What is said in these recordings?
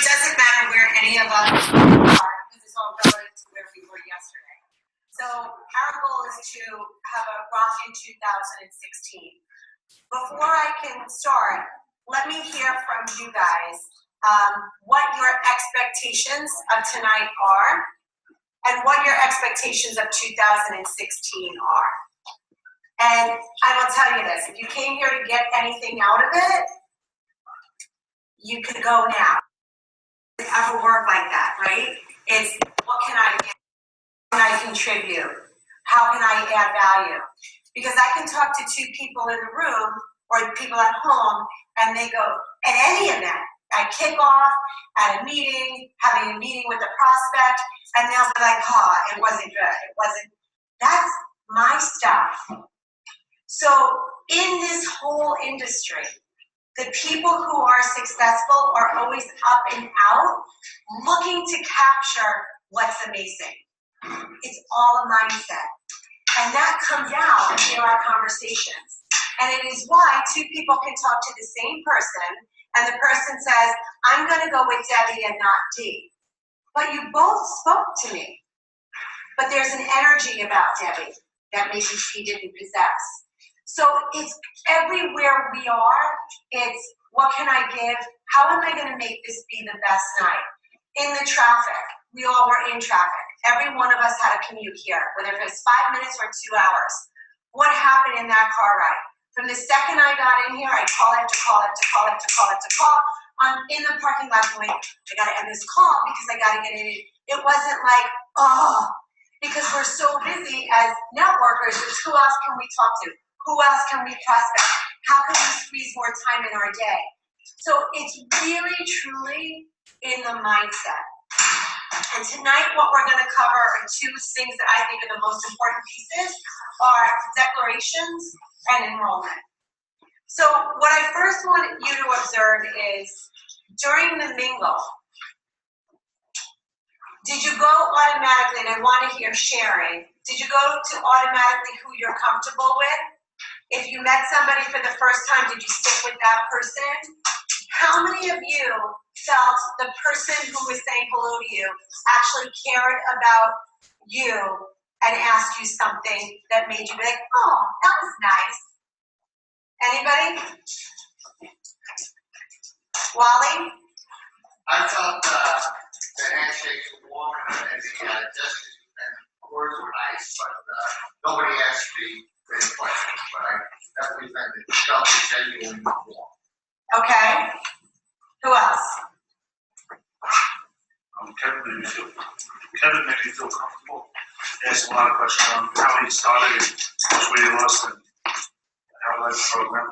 it doesn't matter where any of us are, because it's all relative to where we were yesterday. So our goal is to have a rockin' 2016. Before I can start, let me hear from you guys what your expectations of tonight are and what your expectations of 2016 are. And I will tell you this, if you came here to get anything out of it, you could go now. It doesn't ever work like that, right? It's what can I do? How can I contribute? How can I add value? Because I can talk to two people in the room or people at home, and they go, at any event, at kickoff, at a meeting, having a meeting with a prospect, and they'll be like, oh, it wasn't good. It wasn't. That's my stuff. So in this whole industry, the people who are successful are always up and out, looking to capture what's amazing. It's all a mindset. And that comes out in our conversations. And it is why two people can talk to the same person, and the person says, I'm going to go with Debbie and not Dee. But you both spoke to me. But there's an energy about Debbie that maybe she didn't possess. So it's everywhere we are, it's what can I give? How am I going to make this be the best night? In the traffic, we all were in traffic. Every one of us had a commute here, whether it was 5 minutes or 2 hours. What happened in that car ride? From the second I got in here, I call after call after call after call after call. I'm in the parking lot going, I got to end this call because I got to get in. It wasn't like, oh, because we're so busy as networkers, it's who else can we talk to? Who else can we prospect? How can we squeeze more time in our day? So it's really, truly in the mindset. And tonight what we're going to cover are two things that I think are the most important pieces are declarations and enrollment. So what I first want you to observe is during the mingle, did you go automatically, and I want to hear sharing, did you go to automatically who you're comfortable with? If you met somebody for the first time, did you stick with that person? How many of you felt the person who was saying hello to you actually cared about you and asked you something that made you be like, oh, that was nice? Anybody? Wally? I thought the handshakes were warm and the gestures and words were nice, but nobody asked me any questions. But I definitely think that felt genuinely warm. Okay. Who else? Kevin made me feel comfortable. He asked a lot of questions on how he started, how much weight he lost, and how he liked the program.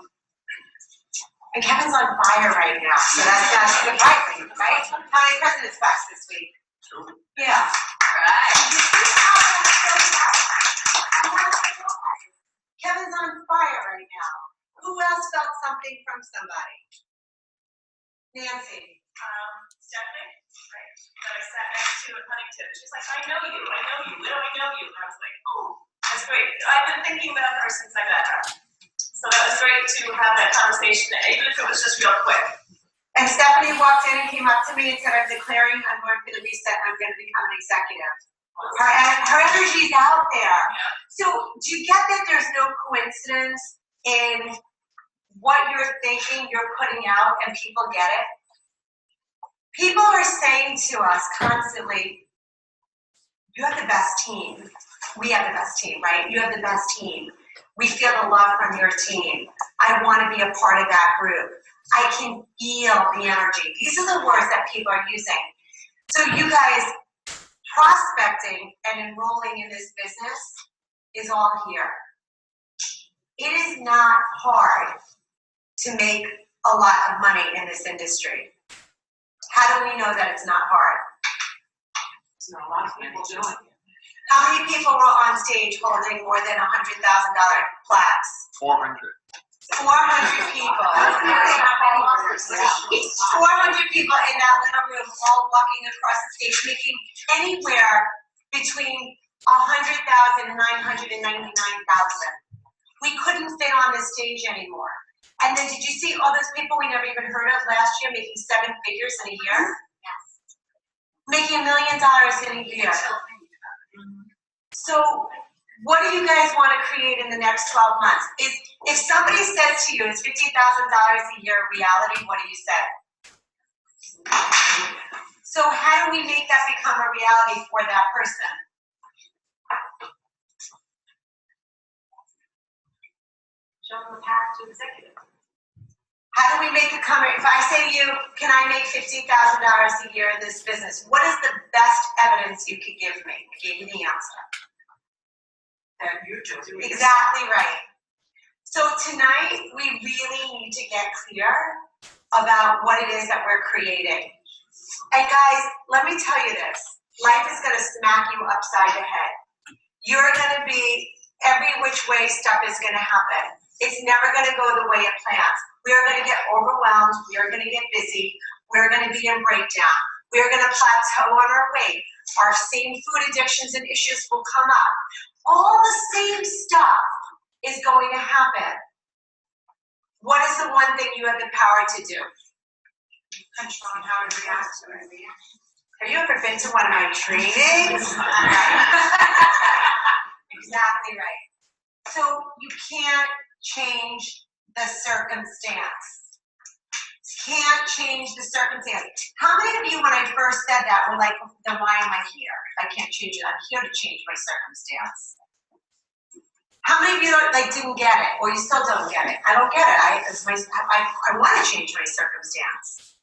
And Kevin's on fire right now, so that's surprising, right? How many president's class this week? 2. Yeah. Right. Kevin's on fire right now. Who else felt something from somebody? Nancy. Stephanie, right, that I sat next to at Huntington. She's like, I know you, where do I know you? And I was like, oh, that's great. I've been thinking about her since I met her. So that was great to have that conversation, even if it was just real quick. And Stephanie walked in and came up to me and said, I'm declaring I'm going to reset, I'm going to become an executive. Her energy's out there. So do you get that there's no coincidence in what you're thinking, you're putting out, and people get it? People are saying to us constantly, you have the best team. We have the best team, right? You have the best team. We feel the love from your team. I want to be a part of that group. I can feel the energy. These are the words that people are using. So you guys, prospecting and enrolling in this business is all here. It is not hard to make a lot of money in this industry. How do we know that it's not hard? There's not a lot of people doing it. How many people were on stage holding more than $100,000 plaques? 400. 400 people. 400 people in that little room, all walking across the stage, making anywhere between 100,000 and 999,000. We couldn't fit on the stage anymore. And then did you see all those people we never even heard of last year making 7 figures in a year? making $1 million in a year. So what do you guys want to create in the next 12 months? If somebody says to you, is $50,000 a year reality, what do you say? So how do we make that become a reality for that person? Show them the path to executive. How do we make it come? If I say to you, can I make $50,000 a year in this business? What is the best evidence you could give me? I gave you the answer. That you're doing. Exactly right. So tonight, we really need to get clear about what it is that we're creating. And guys, let me tell you this. Life is going to smack you upside the head. You're going to be, every which way stuff is going to happen. It's never going to go the way it plans. We are going to get overwhelmed. We are going to get busy. We're going to be in breakdown. We are going to plateau on our weight. Our same food addictions and issues will come up. All the same stuff is going to happen. What is the one thing you have the power to do? Control how to react to it. Have you ever been to one of my trainings? Exactly right. So you can't change the circumstance. You can't change the circumstance. How many of you, when I first said that, were like, then why am I here? If I can't change it, I'm here to change my circumstance. How many of you didn't get it, or you still don't get it? I don't get it. I want to change my circumstance.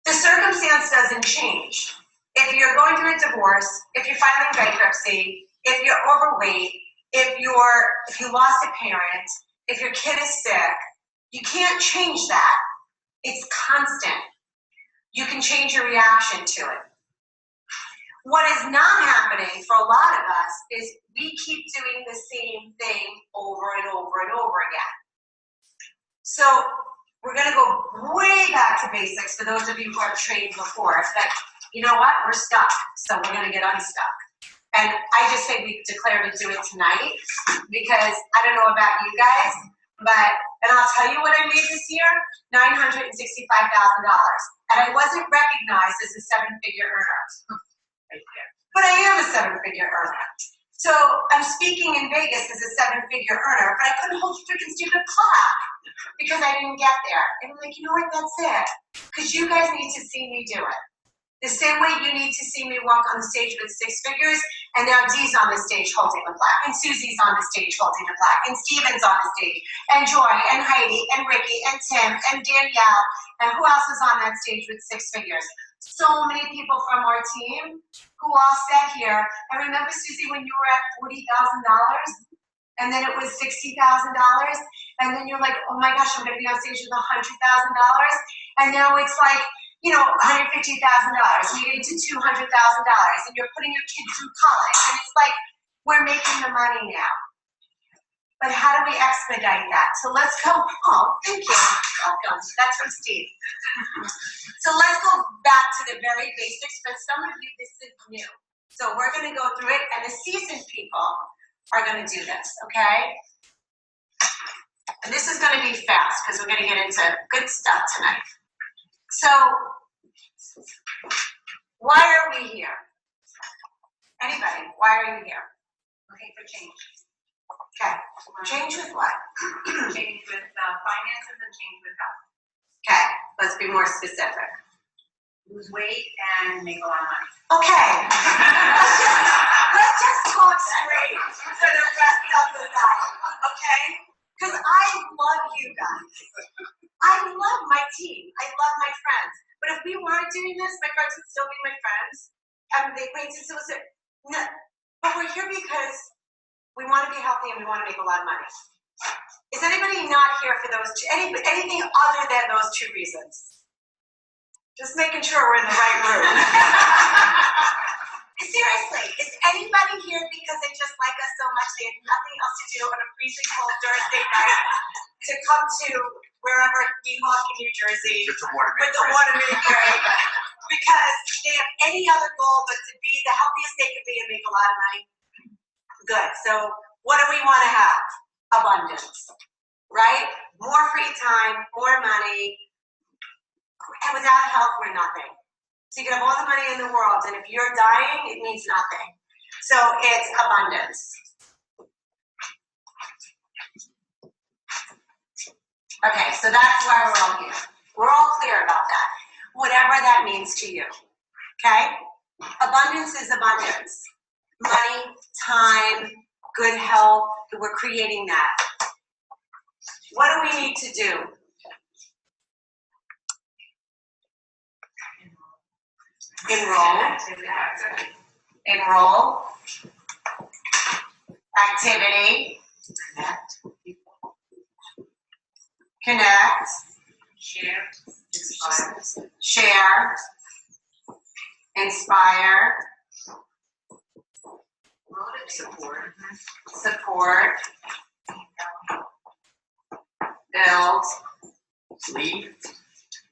The circumstance doesn't change. If you're going through a divorce, if you're filing bankruptcy, if you're overweight, if you lost a parent, if your kid is sick, you can't change that. It's constant. You can change your reaction to it. What is not happening for a lot of us is we keep doing the same thing over and over and over again. So we're going to go way back to basics for those of you who have trained before. It's like, you know what? We're stuck, so we're going to get unstuck. And I just say we declare to do it tonight because I don't know about you guys, and I'll tell you what I made this year, $965,000. And I wasn't recognized as a seven-figure earner. But I am a seven-figure earner. So I'm speaking in Vegas as a seven-figure earner, but I couldn't hold the freaking stupid clock because I didn't get there. And I'm like, you know what, that's it. Because you guys need to see me do it. The same way you need to see me walk on the stage with six figures, and now Dee's on the stage holding the plaque, and Susie's on the stage holding the plaque, and Steven's on the stage, and Joy, and Heidi, and Ricky, and Tim, and Danielle, and who else is on that stage with six figures? So many people from our team who all sat here. And remember, Susie, when you were at $40,000, and then it was $60,000, and then you're like, oh my gosh, I'm going to be on stage with $100,000, and now it's like, $150,000, you get into $200,000, and you're putting your kids through college, and it's like, we're making the money now. But how do we expedite that? So let's go, thank you, welcome, that's from Steve. So let's go back to the very basics, but some of you, this is new. So we're gonna go through it, and the seasoned people are gonna do this, okay? And this is gonna be fast, because we're gonna get into good stuff tonight. So, why are we here? Anybody, why are you here? Looking for change. Okay, change with what? Change with finances and change with health. Okay, let's be more specific. Lose weight and make a lot of money. Okay, let's just talk straight for the rest of the night, okay? Because I love you guys. I love my team. I love my friends. But if we weren't doing this, my friends would still be my friends. And the acquaintances would say, no. But we're here because we want to be healthy and we want to make a lot of money. Is anybody not here for those two? Anything other than those two reasons? Just making sure we're in the right room. Seriously, is anybody here because they just like us so much they have nothing else to do on a freezing cold Thursday night to come to wherever Weehawken in New Jersey with the watermelon drink because they have any other goal but to be the healthiest they can be and make a lot of money? Good. So what do we want to have? Abundance, right? More free time, more money. And without health, we're nothing. So you can have all the money in the world, and if you're dying, it means nothing. So it's abundance. Okay, so that's why we're all here. We're all clear about that. Whatever that means to you. Okay? Abundance is abundance. Money, time, good health, we're creating that. What do we need to do? Enroll, activity, connect, share, inspire, support, build, lead,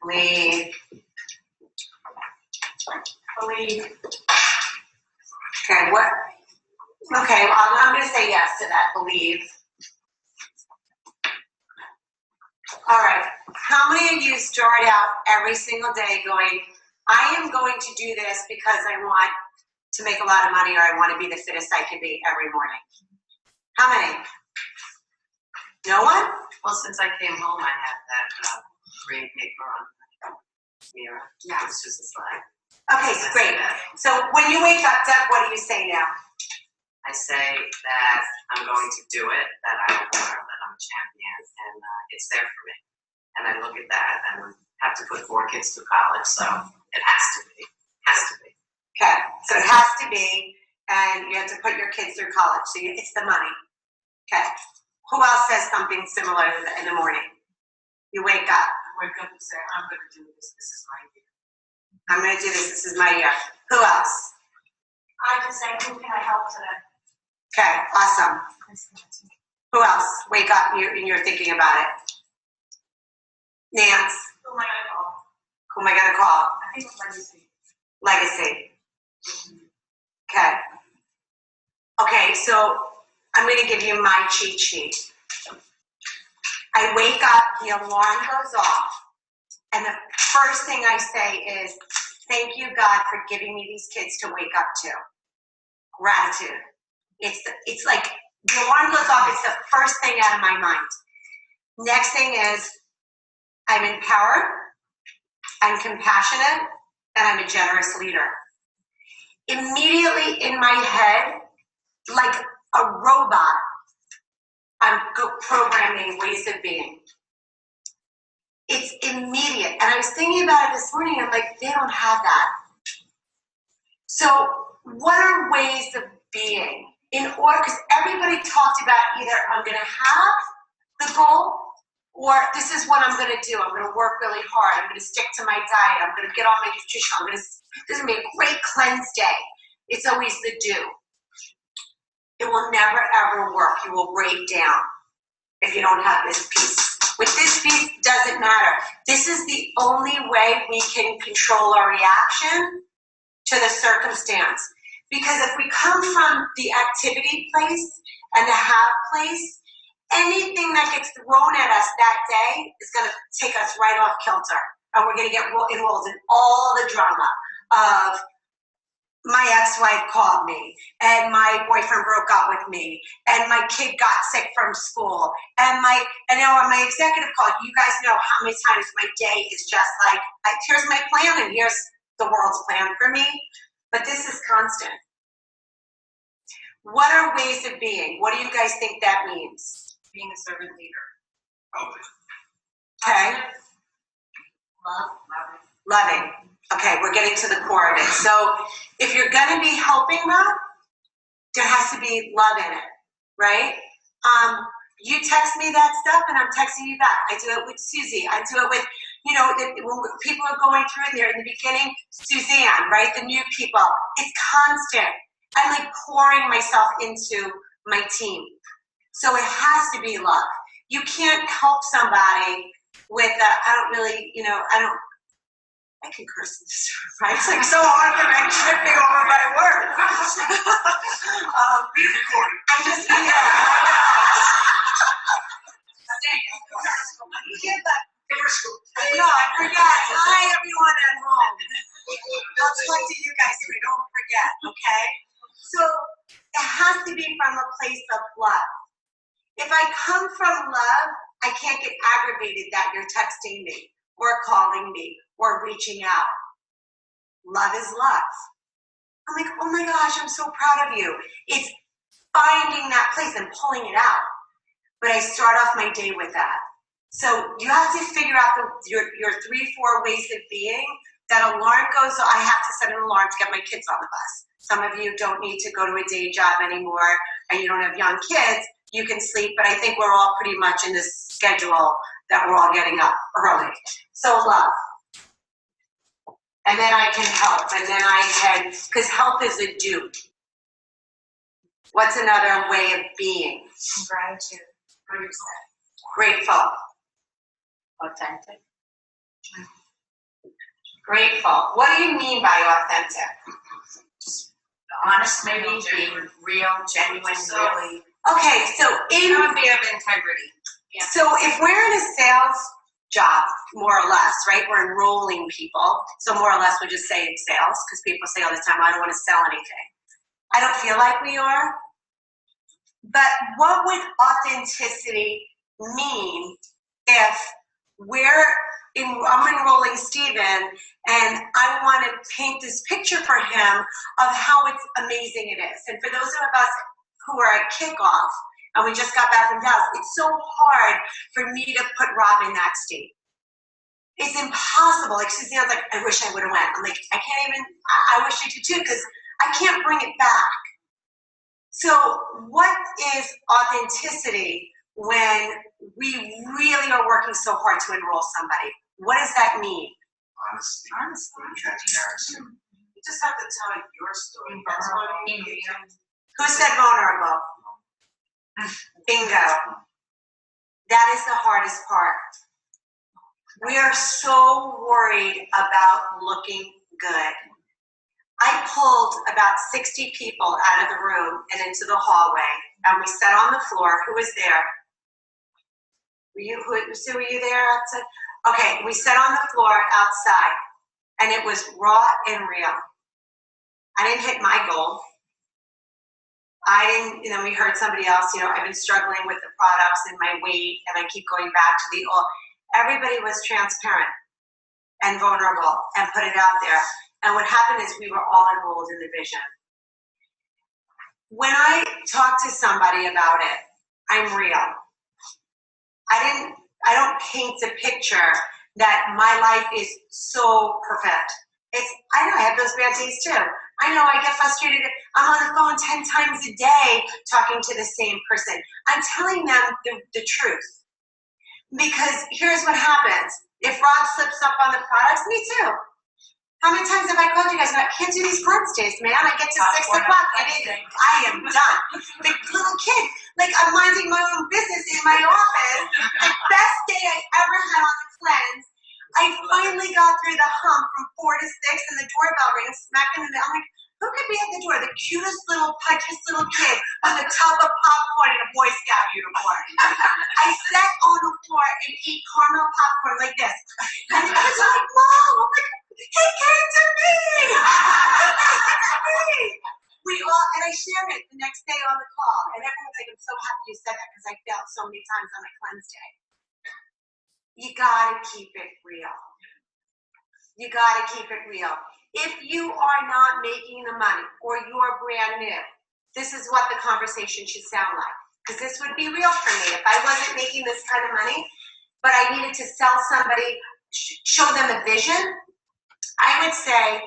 believe. Okay, what? Okay, well, I'm going to say yes to that, believe. All right, how many of you start out every single day going, I am going to do this because I want to make a lot of money or I want to be the fittest I can be every morning? How many? No one? Well, since I came home, I had that green paper on my mirror. Yeah. It's just a slide. Okay, great. So when you wake up, Deb, what do you say now? I say that I'm going to do it, that I will learn, that I'm a champion, and it's there for me. And I look at that and have to put 4 kids through college, so it has to be. Has to be. Okay, so it has to be, and you have to put your kids through college, so it's the money. Okay. Who else says something similar in the morning? You wake up. Wake up and say, I'm going to do this. This is my year. I'm going to do this. This is my year. Who else? I just say, who can I help today? Okay, awesome. Who else? Wake up and you're thinking about it. Nance. Who am I gonna call? Who am I going to call? I think it's legacy. Legacy. Okay. Okay, so I'm going to give you my cheat sheet. I wake up, the alarm goes off, and the first thing I say is, thank you, God, for giving me these kids to wake up to. Gratitude. It's like the alarm goes off, it's the first thing out of my mind. Next thing is, I'm empowered, I'm compassionate, and I'm a generous leader. Immediately in my head, like a robot, I'm programming ways of being. It's immediate. And I was thinking about it this morning, I'm like, they don't have that. So what are ways of being? In order, because everybody talked about either I'm going to have the goal, or this is what I'm going to do. I'm going to work really hard. I'm going to stick to my diet. I'm going to get on my nutrition. This is going to be a great cleanse day. It's always the do. It will never, ever work. You will break down if you don't have this piece. With this piece, doesn't matter. This is the only way we can control our reaction to the circumstance. Because if we come from the activity place and the have place, anything that gets thrown at us that day is going to take us right off kilter. And we're going to get enrolled in all the drama of my ex-wife called me, and my boyfriend broke up with me, and my kid got sick from school, and now on my executive call, you guys know how many times my day is just like here's my plan, and here's the world's plan for me, but this is constant. What are ways of being? What do you guys think that means? Being a servant leader. Okay. Loving. Loving. Okay, we're getting to the core of it. So if you're going to be helping them, there has to be love in it, right? You text me that stuff and I'm texting you back. I do it with Susie. I do it with, when people are going through it, they're in the beginning, Suzanne, right? The new people. It's constant. I'm like pouring myself into my team. So it has to be love. You can't help somebody with, I can curse in this room, right? It's like so hard that I'm tripping over my words. Being recorded. I just, No, I forgot. Hi, everyone at home. come from love, I can't get aggravated that you're texting me or calling me or reaching out. Love is love. I'm like, oh my gosh, I'm so proud of you. It's finding that place and pulling it out. But I start off my day with that. So you have to figure out your 3-4 ways of being. That alarm goes, so I have to set an alarm to get my kids on the bus. Some of you don't need to go to a day job anymore and you don't have young kids. You can sleep, but I think we're all pretty much in this schedule that we're all getting up early. So love. And then I can help, and then I can, because help is a do. What's another way of being? Gratitude. Grateful. Authentic. Grateful. What do you mean by authentic? Honest, maybe being real, genuine, really. Okay, so It would be of integrity. So if we're in a sales job, more or less, right? We're enrolling people. So more or less we'll just say it's sales because people say all the time, I don't want to sell anything. I don't feel like we are. But what would authenticity mean if I'm enrolling Steven and I want to paint this picture for him of how it's amazing it is. And for those of us who are at kickoff, and we just got back from Dallas, it's so hard for me to put Rob in that state. It's impossible. Like Suzanne's like, I wish I would have went. I'm like, I can't even, I wish I did too, because I can't bring it back. So what is authenticity when we really are working so hard to enroll somebody? What does that mean? Honesty. Honestly. Transparency. You just have to tell your story. That's what I mean. Who said vulnerable? Bingo. That is the hardest part. We are so worried about looking good. I pulled about 60 people out of the room and into the hallway, and we sat on the floor. Who was there? Sue, were you there outside? Okay, we sat on the floor outside, and it was raw and real. I didn't hit my goal. We heard somebody else, I've been struggling with the products and my weight, and I keep going back to the old. Everybody was transparent and vulnerable and put it out there. And what happened is we were all enrolled in the vision. When I talk to somebody about it, I'm real. I don't paint a picture that my life is so perfect. I know I have those bad days too. I know I get frustrated. I'm on the phone 10 times a day talking to the same person. I'm telling them the truth. Because here's what happens. If Rob slips up on the products, me too. How many times have I called you guys? I can't do these Wednesdays, man. I get to 6 o'clock and I am done. The little kid, like I'm minding my own business in my office. The best day I ever had on the cleanse. I finally got through the hump from 4 to 6 and the doorbell rings smack in the middle. I'm like, who could be at the door? The cutest little, pudgiest little kid with a tub of popcorn and a Boy Scout uniform. I sat on the floor and ate caramel popcorn like this. And the kids are like, Mom, I'm like, he came to me! We all, and I shared it the next day on the call. And everyone's like, I'm so happy you said that because I failed so many times on my cleanse day. You gotta keep it real. You gotta keep it real. If you are not making the money or you're brand new, this is what the conversation should sound like. Because this would be real for me. If I wasn't making this kind of money, but I needed to sell somebody, show them a vision, I would say,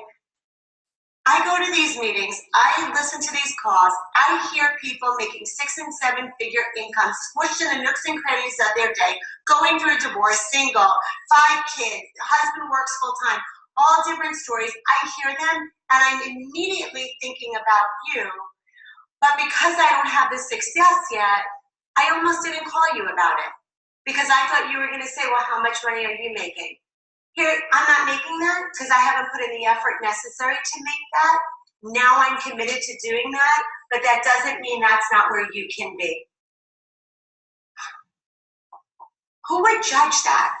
I go to these meetings, I listen to these calls, I hear people making 6 and 7 figure incomes, squished in the nooks and crannies of their day, going through a divorce, single, 5 kids, husband works full time, all different stories. I hear them and I'm immediately thinking about you. But because I don't have the success yet, I almost didn't call you about it. Because I thought you were going to say, well, how much money are you making? Here, I'm not making that because I haven't put in the effort necessary to make that. Now I'm committed to doing that, but that doesn't mean that's not where you can be. Who would judge that?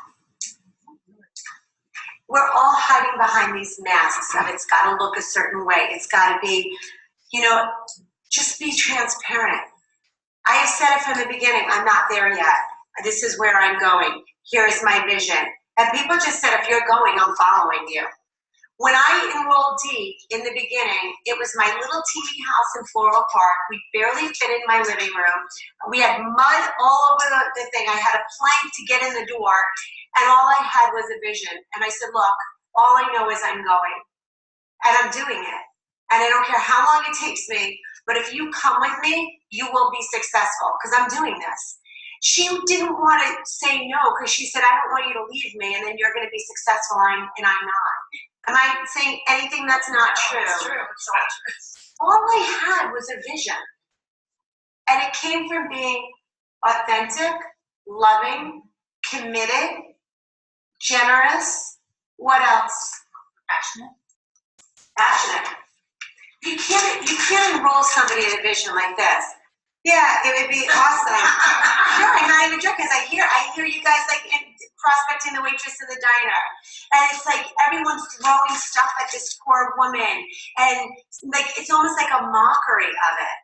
We're all hiding behind these masks of it's got to look a certain way. It's got to be, just be transparent. I have said it from the beginning, I'm not there yet. This is where I'm going. Here's my vision. And people just said, if you're going, I'm following you. When I enrolled deep in the beginning, it was my little teeny house in Floral Park. We barely fit in my living room. We had mud all over the thing. I had a plank to get in the door, and all I had was a vision. And I said, look, all I know is I'm going, and I'm doing it. And I don't care how long it takes me, but if you come with me, you will be successful, because I'm doing this. She didn't want to say no, because she said, I don't want you to leave me, and then you're going to be successful, and I'm not. Am I saying anything that's not true? It's true. It's not true. All I had was a vision. And it came from being authentic, loving, committed, generous. What else? Passionate. Passionate. You can't enroll somebody in a vision like this. Yeah, it would be awesome. No, I'm not even joking, because I hear you guys like prospecting the waitress in the diner. And it's like everyone's throwing stuff at this poor woman. And like it's almost like a mockery of it.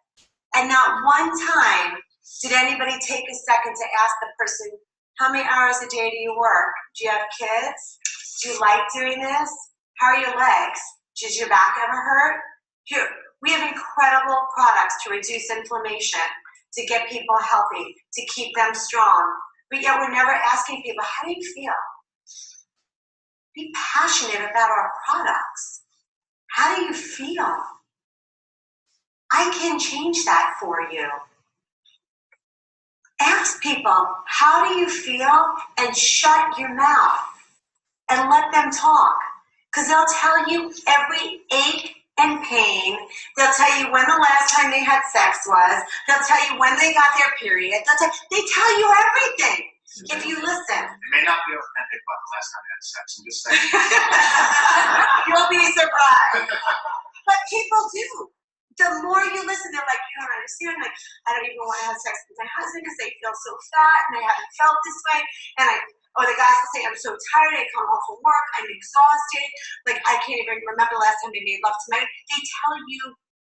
And not one time did anybody take a second to ask the person, how many hours a day do you work? Do you have kids? Do you like doing this? How are your legs? Does your back ever hurt? Here, we have incredible products to reduce inflammation, to get people healthy, to keep them strong. But yet we're never asking people, how do you feel? Be passionate about our products. How do you feel? I can change that for you. Ask people, how do you feel? And shut your mouth and let them talk. Because they'll tell you every ache and pain. They'll tell you when the last time they had sex was. They'll tell you when they got their period. They tell you everything if you listen. It may not be authentic about the last time I had sex. I'm just saying. You'll be surprised. But people do. The more you listen, they're like, you don't understand. Like, I don't even want to have sex with my husband because they feel so fat and I haven't felt this way. Or the guys will say, I'm so tired, I come home from work, I'm exhausted, like I can't even remember the last time they made love to me. They tell you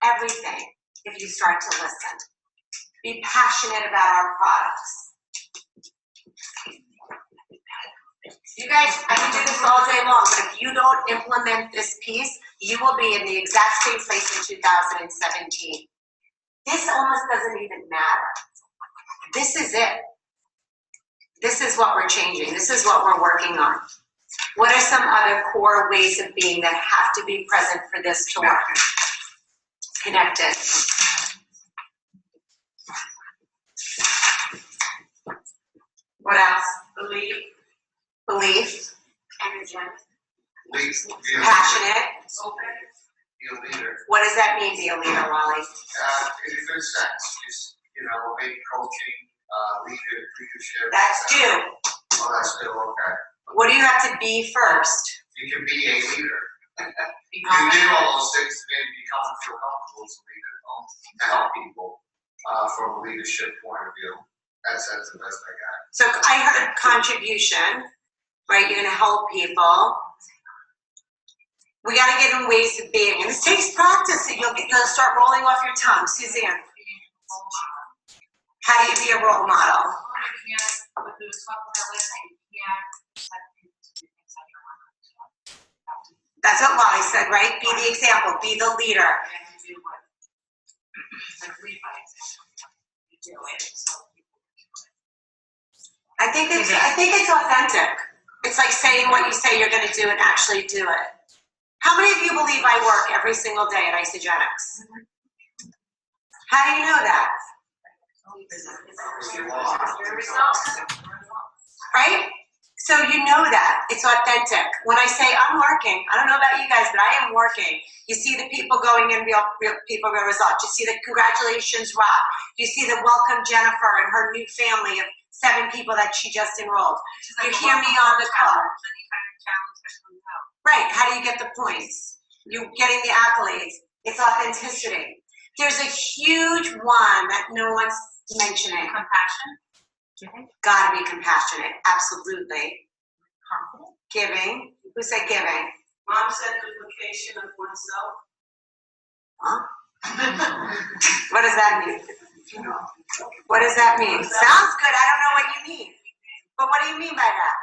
everything if you start to listen. Be passionate about our products. You guys, I can do this all day long, but if you don't implement this piece, you will be in the exact same place in 2017. This almost doesn't even matter. This is it. This is what we're changing. This is what we're working on. What are some other core ways of being that have to be present for this to work? Connected. What else? Belief. Energetic. Passionate. Be a leader. What does that mean, be a leader, Wally? In a good sense, just, maybe coaching, leadership. That's due. Oh, that's good, okay. What do you have to be first? You can be a leader. You did all those things to maybe feel comfortable as a leader, to help people from a leadership point of view. That's the best I got. So I heard contribution, right? You're going to help people. We got to get in ways of being, and this takes practice. So you'll start rolling off your tongue. Suzanne, how do you be a role model? That's what Wally said, right? Be the example. Be the leader. I think it's authentic. It's like saying what you say you're going to do and actually do it. How many of you believe I work every single day at Isogenics? How do you know that? Right? So you know that. It's authentic. When I say I'm working, I don't know about you guys, but I am working. You see the people going in, real people, real results. You see the congratulations, Rob. You see the welcome Jennifer and her new family of 7 people that she just enrolled. You hear me on the call. Right, how do you get the points? You're getting the accolades. It's authenticity. There's a huge one that no one's mentioning. Compassion. Gotta be compassionate, absolutely. Confident. Giving. Who said giving? Mom said duplication of oneself. Huh? What does that mean? What does that mean? Sounds good, I don't know what you mean. But what do you mean by that?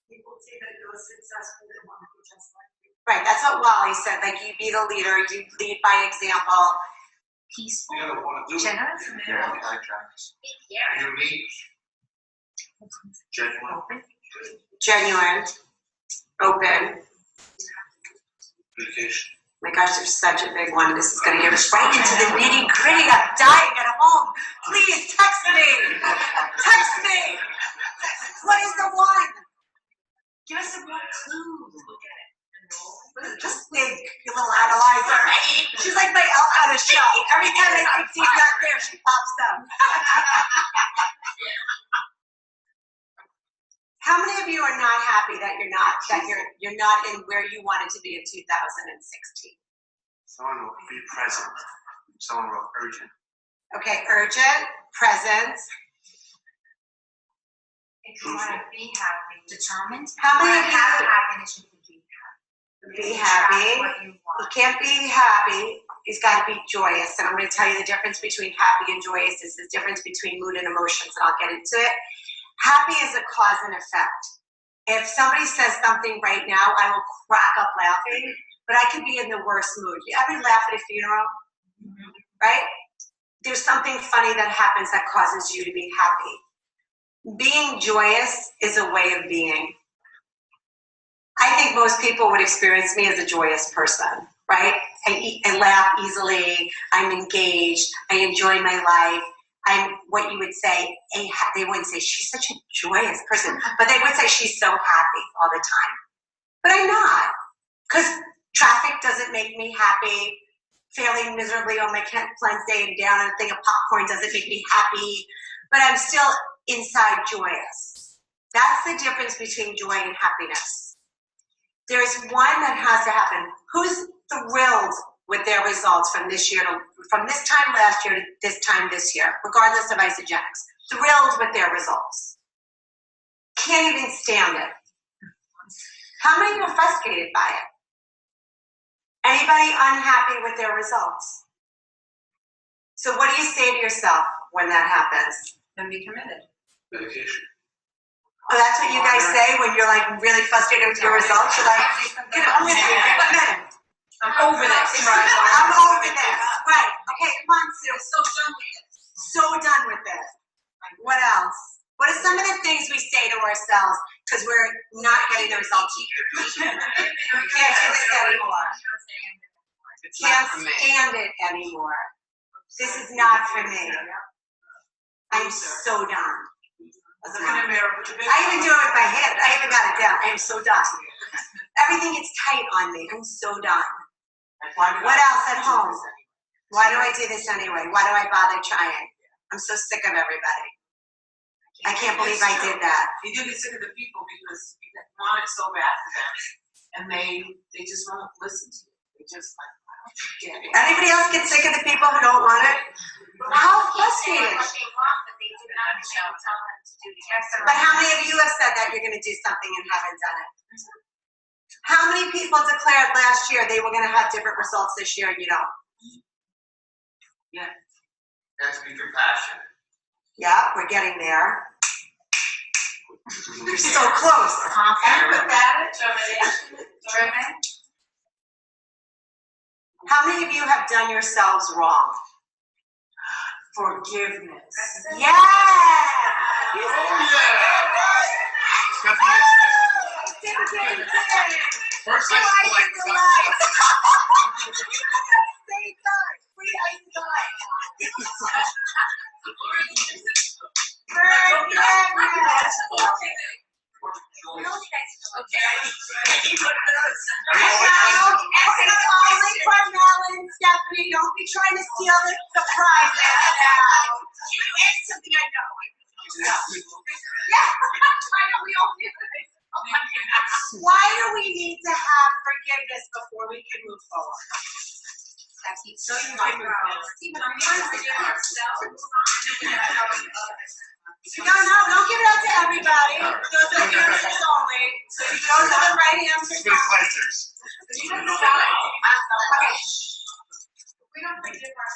People see that you're successful, they want to be just like you. Right, that's what Wally said, like you be the leader, you lead by example. Peaceful, You gotta wanna do it. generous, Yeah, I like Travis. Unique, Genuine, open. Genuine, open. dedication. My gosh, there's such a big one. This is gonna get us right into the nitty gritty. I'm dying at home. Please text me. Text me. What is the one? Give us some more clues. Just think, you little analyzer. She's like my elf on a show. Every time I think she's not there, she pops up. How many of you are not happy that you're not in where you wanted to be in 2016? Someone will be present. Someone will urgent. Okay, urgent, present. If you want to be happy, determined. How many of have you happiness, you can be happy. be Track happy? what you You want. can't be happy. He's got to be joyous. And I'm going to tell you the difference between happy and joyous is the difference between mood and emotions, and I'll get into it. Happy is a cause and effect. If somebody says something right now, I will crack up laughing, but I could be in the worst mood. You ever laugh at a funeral? Right? There's something funny that happens that causes you to be happy. Being joyous is a way of being. I think most people would experience me as a joyous person, right? I laugh easily, I'm engaged, I enjoy my life. I'm what you would say, they wouldn't say she's such a joyous person, but they would say she's so happy all the time. But I'm not, because traffic doesn't make me happy. Failing miserably on my Kent Wednesday and down on a thing of popcorn doesn't make me happy, but I'm still inside joyous. That's the difference between joy and happiness. There's one that has to happen. Who's thrilled with their results from this year from this time last year to this time this year, regardless of isogenics? Thrilled with their results. Can't even stand it. How many are frustrated by it? Anybody unhappy with their results? So what do you say to yourself when that happens? Then be committed. Dedication. Oh, that's what you guys say when you're like really frustrated with your results? You're like, I'm gonna be committed. I'm over this. I'm over this. Right. Okay, come on, Sue. So done with this. So done with this. What else? What are some of the things we say to ourselves because we're not getting the results? Can't do this anymore. Can't stand it anymore. This is not for me. I'm so done. Look in the mirror. I even do it with my hands. I even got it down. I am so done. Everything gets tight on me. I'm so done. What else at home? Why do I do this anyway? Why do I bother trying? I'm so sick of everybody. I can't believe I did that. You do get sick of the people because you want it so bad for them, and they just won't listen to you. They just like, I don't get it. Anybody else get sick of the people who don't want it? How frustrating. But how many of you have said that you're going to do something and haven't done it? How many people declared last year they were going to have different results this year and you don't? has to be compassionate. Yeah, we're getting there. You're so close. Empathetic, driven. How many of you have done yourselves wrong? Forgiveness. Yes! First, let's like Stephanie, don't be trying to steal the surprise now. You ate something I know. Yeah, I know we all do this. Why do we need to have forgiveness before we can move forward? That keeps so you might grow. Even our minds are doing ourselves. No, don't give it out to everybody. Those are the answers only. So if those are the right answers. Good cleansers. Okay. We don't forgive ourselves.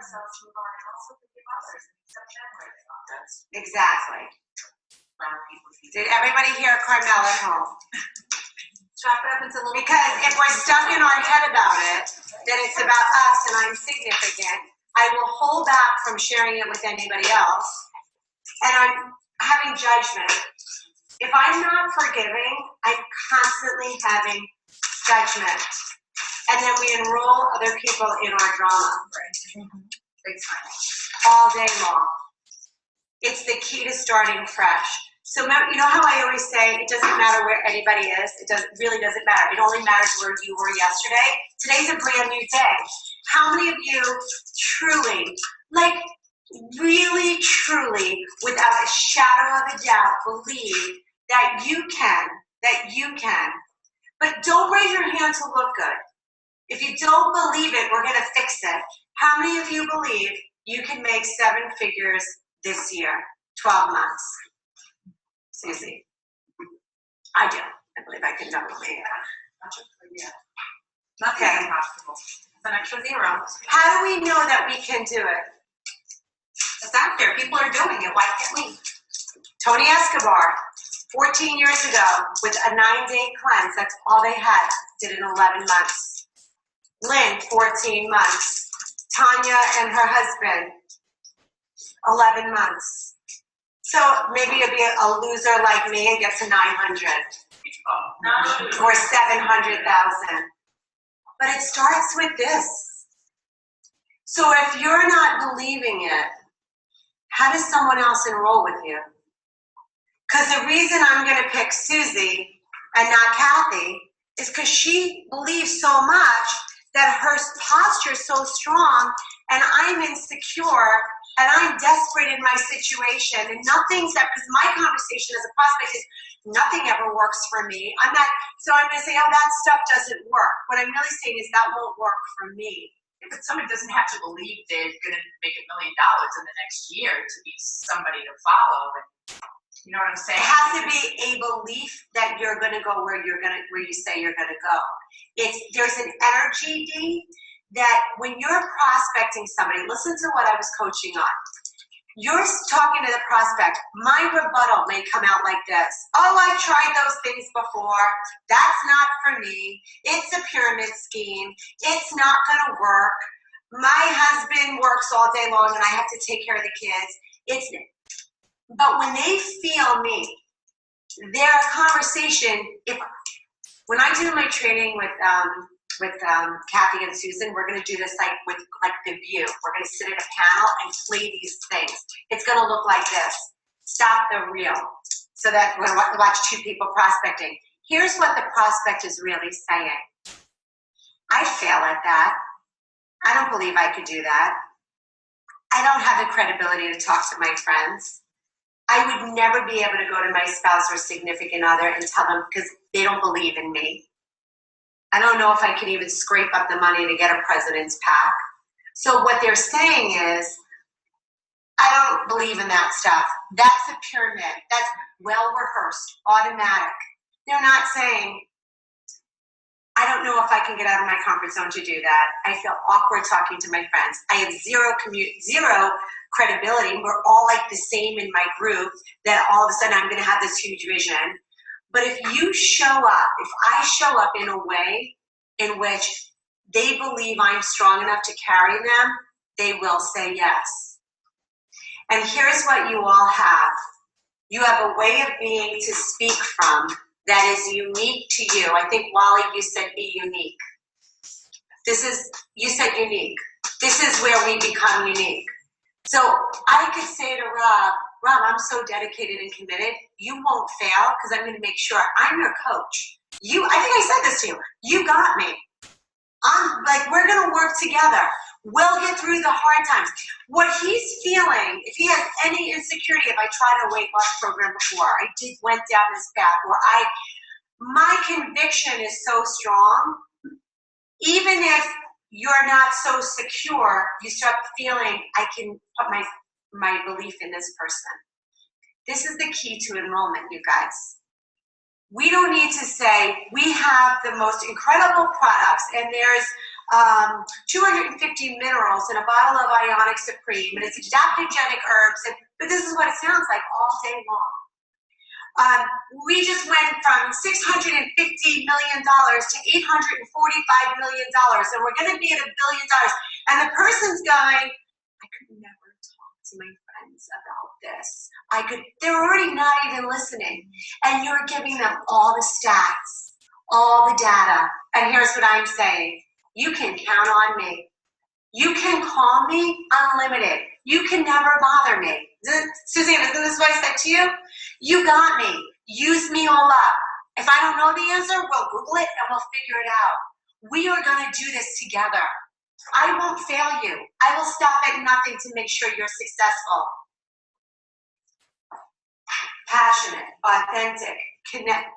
ourselves, move on, and also forgive others and accept them where they are. That's Exactly. brown people. Did everybody hear Carmel at home? Chop it up into little. Because if we're stuck in our head about it, then it's about us and I'm significant. I will hold back from sharing it with anybody else. And I'm having judgment. If I'm not forgiving, I'm constantly having judgment. And then we enroll other people in our drama. Big time. All day long. It's the key to starting fresh. So you know how I always say it doesn't matter where anybody is. Really doesn't matter. It only matters where you were yesterday. Today's a brand new day. How many of you truly, like really truly, without a shadow of a doubt, believe that you can? But don't raise your hand to look good. If you don't believe it, we're gonna fix it. How many of you believe you can make 7 figures this year, 12 months? Susie, I do. I believe I can double make it. Nothing Okay. impossible. It's an extra 0. How do we know that we can do it? It's out there. People are doing it. Why can't we? Tony Escobar, 14 years ago, with a 9-day cleanse, that's all they had, did it in 11 months. Lynn, 14 months. Tanya and her husband, 11 months. So maybe you'll be a loser like me and get to 900 or 700,000. But it starts with this. So if you're not believing it, how does someone else enroll with you? Because the reason I'm going to pick Susie and not Kathy is because she believes so much that her posture is so strong and I'm insecure and I'm desperate in my situation and nothing's that, because my conversation as a prospect is nothing ever works for me. So I'm going to say, oh, that stuff doesn't work. What I'm really saying is that won't work for me. But somebody doesn't have to believe they're gonna make $1 million in the next year to be somebody to follow. You know what I'm saying? It has to be a belief that you're going to go where you say you're going to go. There's an energy, Dee, that when you're prospecting somebody, listen to what I was coaching on. You're talking to the prospect. My rebuttal may come out like this. Oh, I've tried those things before. That's not for me. It's a pyramid scheme. It's not going to work. My husband works all day long and I have to take care of the kids. But when they feel me, their conversation, when I do my training with Kathy and Susan, we're going to do this with the view. We're going to sit at a panel and play these things. It's going to look like this. Stop the reel. So that we're going to watch 2 people prospecting. Here's what the prospect is really saying. I fail at that. I don't believe I could do that. I don't have the credibility to talk to my friends. I would never be able to go to my spouse or significant other and tell them because they don't believe in me. I don't know if I can even scrape up the money to get a president's pack. So what they're saying is, I don't believe in that stuff. That's a pyramid. That's well rehearsed, automatic. They're not saying, I don't know if I can get out of my comfort zone to do that. I feel awkward talking to my friends. I have zero credibility. We're all like the same in my group that all of a sudden I'm going to have this huge vision. But if you show up, if I show up in a way in which they believe I'm strong enough to carry them, they will say yes. And here's what you all have. You have a way of being to speak from that is unique to you. I think, Wally, you said be unique. You said unique. This is where we become unique. So I could say to Rob, I'm so dedicated and committed, you won't fail because I'm going to make sure I'm your coach. I think I said this to you. You got me. We're going to work together. We'll get through the hard times. What he's feeling, if he has any insecurity, if I tried a weight loss program before, went down this path, my conviction is so strong, even if you're not so secure, you start feeling I can put my belief in this person. This is the key to enrollment, you guys. We don't need to say we have the most incredible products and there's 250 minerals in a bottle of Ionic Supreme, and it's adaptogenic herbs, but this is what it sounds like all day long. We just went from $650 million to $845 million, and we're going to be at $1 billion. And the person's going, I could never talk to my friends about this. They're already not even listening. And you're giving them all the stats, all the data. And here's what I'm saying. You can count on me. You can call me unlimited. You can never bother me. Suzanne, isn't this what I said to you? You got me. Use me all up. If I don't know the answer, we'll Google it and we'll figure it out. We are going to do this together. I won't fail you. I will stop at nothing to make sure you're successful. Passionate, authentic,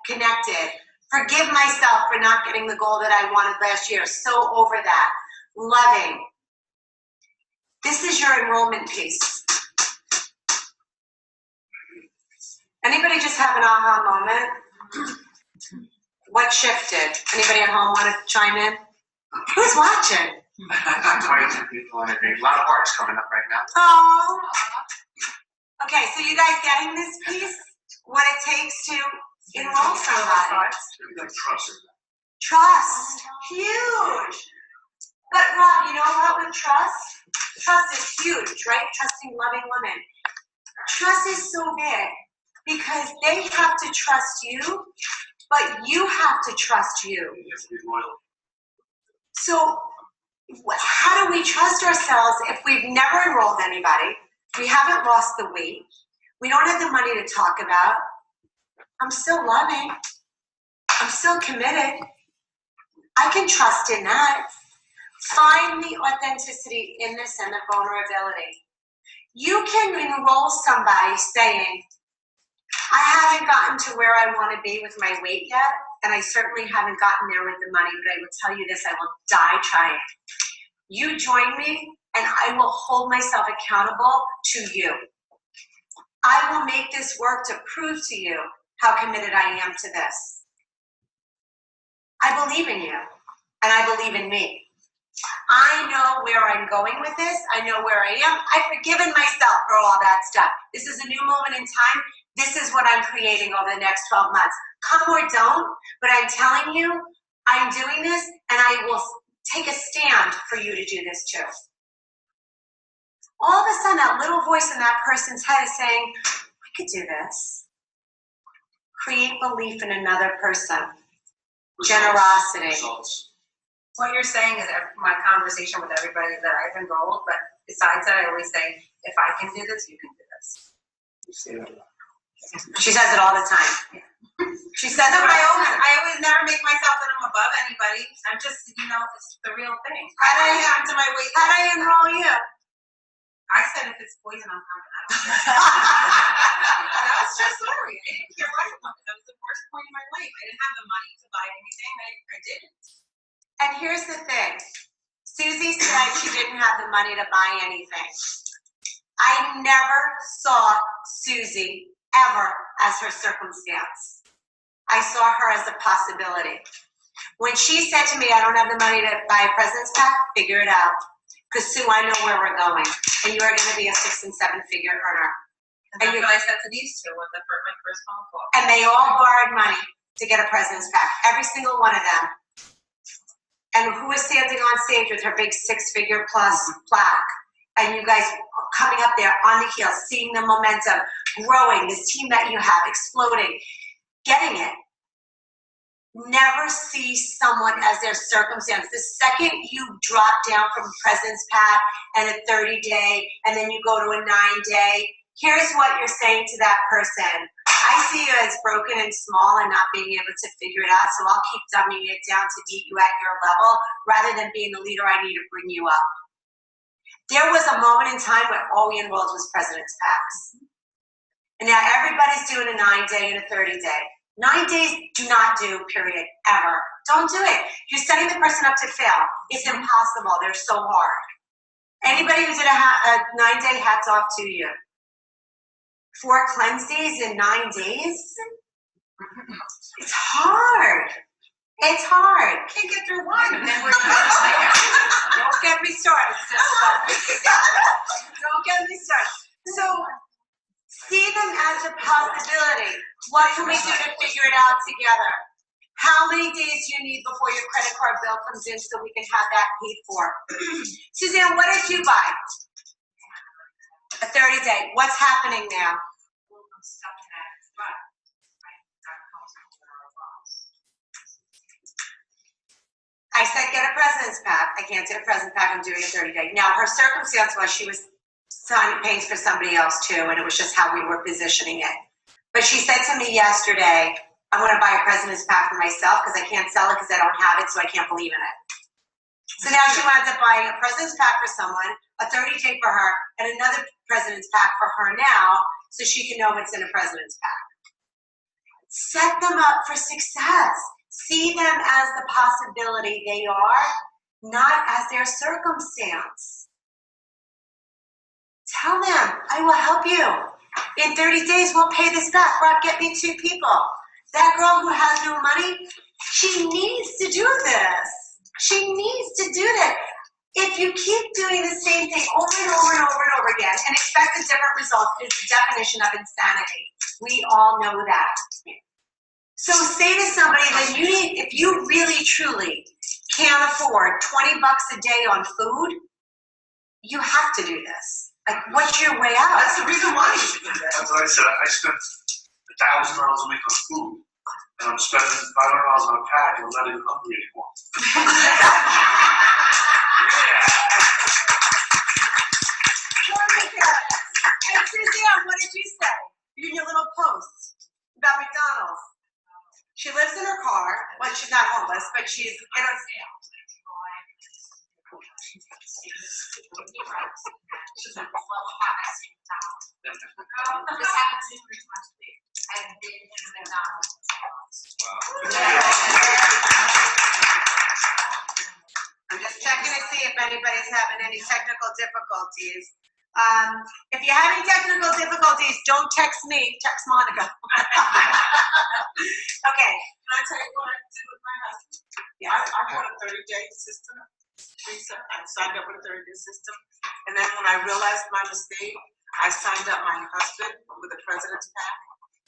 connected. Forgive myself for not getting the goal that I wanted last year. So over that. Loving. This is your enrollment piece. Anybody just have an aha moment? What shifted? Anybody at home want to chime in? Who's watching? 22 people in a big, a lot of hearts coming up right now. Oh. Okay, so you guys getting this piece? What it takes to enroll somebody? Trust. Huge. But Rob, you know what with trust? Trust is huge, right? Trusting loving women. Trust is so big because they have to trust you, but you have to trust you. You have to be loyal. So how do we trust ourselves if we've never enrolled anybody? We haven't lost the weight. We don't have the money to talk about. I'm still loving. I'm still committed. I can trust in that. Find the authenticity in this and the vulnerability. You can enroll somebody saying, I haven't gotten to where I want to be with my weight yet, and I certainly haven't gotten there with the money, but I will tell you this, I will die trying. You join me, and I will hold myself accountable to you. I will make this work to prove to you how committed I am to this. I believe in you, and I believe in me. I know where I'm going with this. I know where I am. I've forgiven myself for all that stuff. This is a new moment in time. This is what I'm creating over the next 12 months. Come or don't, but I'm telling you, I'm doing this, and I will take a stand for you to do this too. All of a sudden, that little voice in that person's head is saying, I could do this. Create belief in another person. Generosity. Results. What you're saying is my conversation with everybody that I've enrolled, but besides that, I always say, if I can do this, you can do this. She says it all the time. She says it I all the time. always never make myself that I'm above anybody. I'm just, it's the real thing. How'd I- I to my weight. How'd I enroll you? I said if it's poison, I'm coming. I don't care. That was just sorry. I didn't care what it was. That was the first point in my life. I didn't have the money to buy anything. I didn't. And here's the thing. Susie said she didn't have the money to buy anything. I never saw Susie ever as her circumstance. I saw her as a possibility. When she said to me, I don't have the money to buy a president's pack, figure it out. Because Sue, I know where we're going. And you are going to be a 6- and 7-figure earner. And that's what I said to these two with my first phone call. And they all borrowed money to get a president's pack. Every single one of them. And who was standing on stage with her big 6-figure plus plaque? And you guys coming up there on the heels, seeing the momentum, growing, this team that you have, exploding, getting it. Never see someone as their circumstance. The second you drop down from a president's pack and a 30-day, and then you go to a 9-day, here's what you're saying to that person. I see you as broken and small and not being able to figure it out, so I'll keep dumbing it down to meet you at your level rather than being the leader I need to bring you up. There was a moment in time when all we enrolled was president's packs. And now everybody's doing a 9-day and a 30-day. 9 days do not do, period, ever. Don't do it. You're setting the person up to fail. It's impossible. They're so hard. Anybody who did a 9-day, hats off to you. 4 cleanse days in 9 days? It's hard. It's hard. Can't get through one. And then we're don't get me started, sister. Don't get me started. So see them as a possibility. What can we do to figure it out together? How many days do you need before your credit card bill comes in so we can have that paid for? Suzanne, what did you buy? A 30-day. What's happening now? I'm stuck in that rut. I said get a president's pack. I can't get a president's pack. I'm doing a 30-day. Now, her circumstance was she was paying for somebody else too, and it was just how we were positioning it. But she said to me yesterday, I'm going to buy a president's pack for myself because I can't sell it because I don't have it, so I can't believe in it. So now she winds up buying a president's pack for someone, a 30-day for her, and another president's pack for her now, so she can know what's in a president's pack. Set them up for success. See them as the possibility they are, not as their circumstance. Tell them, I will help you. In 30 days, we'll pay this back. Rob, get me 2 people. That girl who has no money, she needs to do this. She needs to do that. If you keep doing the same thing over and over and over and over again and expect a different result, it's the definition of insanity. We all know that. So say to somebody that you need, if you really truly can't afford 20 bucks a day on food, you have to do this. Like, what's your way out? That's the reason why you should do that. That's what I said. I spent $1,000 a week on food, and I'm spending $500 on a pack, and I'm not even hungry anymore. And Suzanne, what did you say? In your little post about McDonald's. She lives in her car. Well, she's not homeless, but she's in a This happened 2 3 times a week. I've been in a McDonald's. I'm just checking to see if anybody's having any technical difficulties. If you're having technical difficulties, don't text me, text Monica. Okay. Can I tell you what I did with my husband? Yeah. I bought a 30-day system. I signed up with a 30-day system. And then when I realized my mistake, I signed up my husband with a president's pack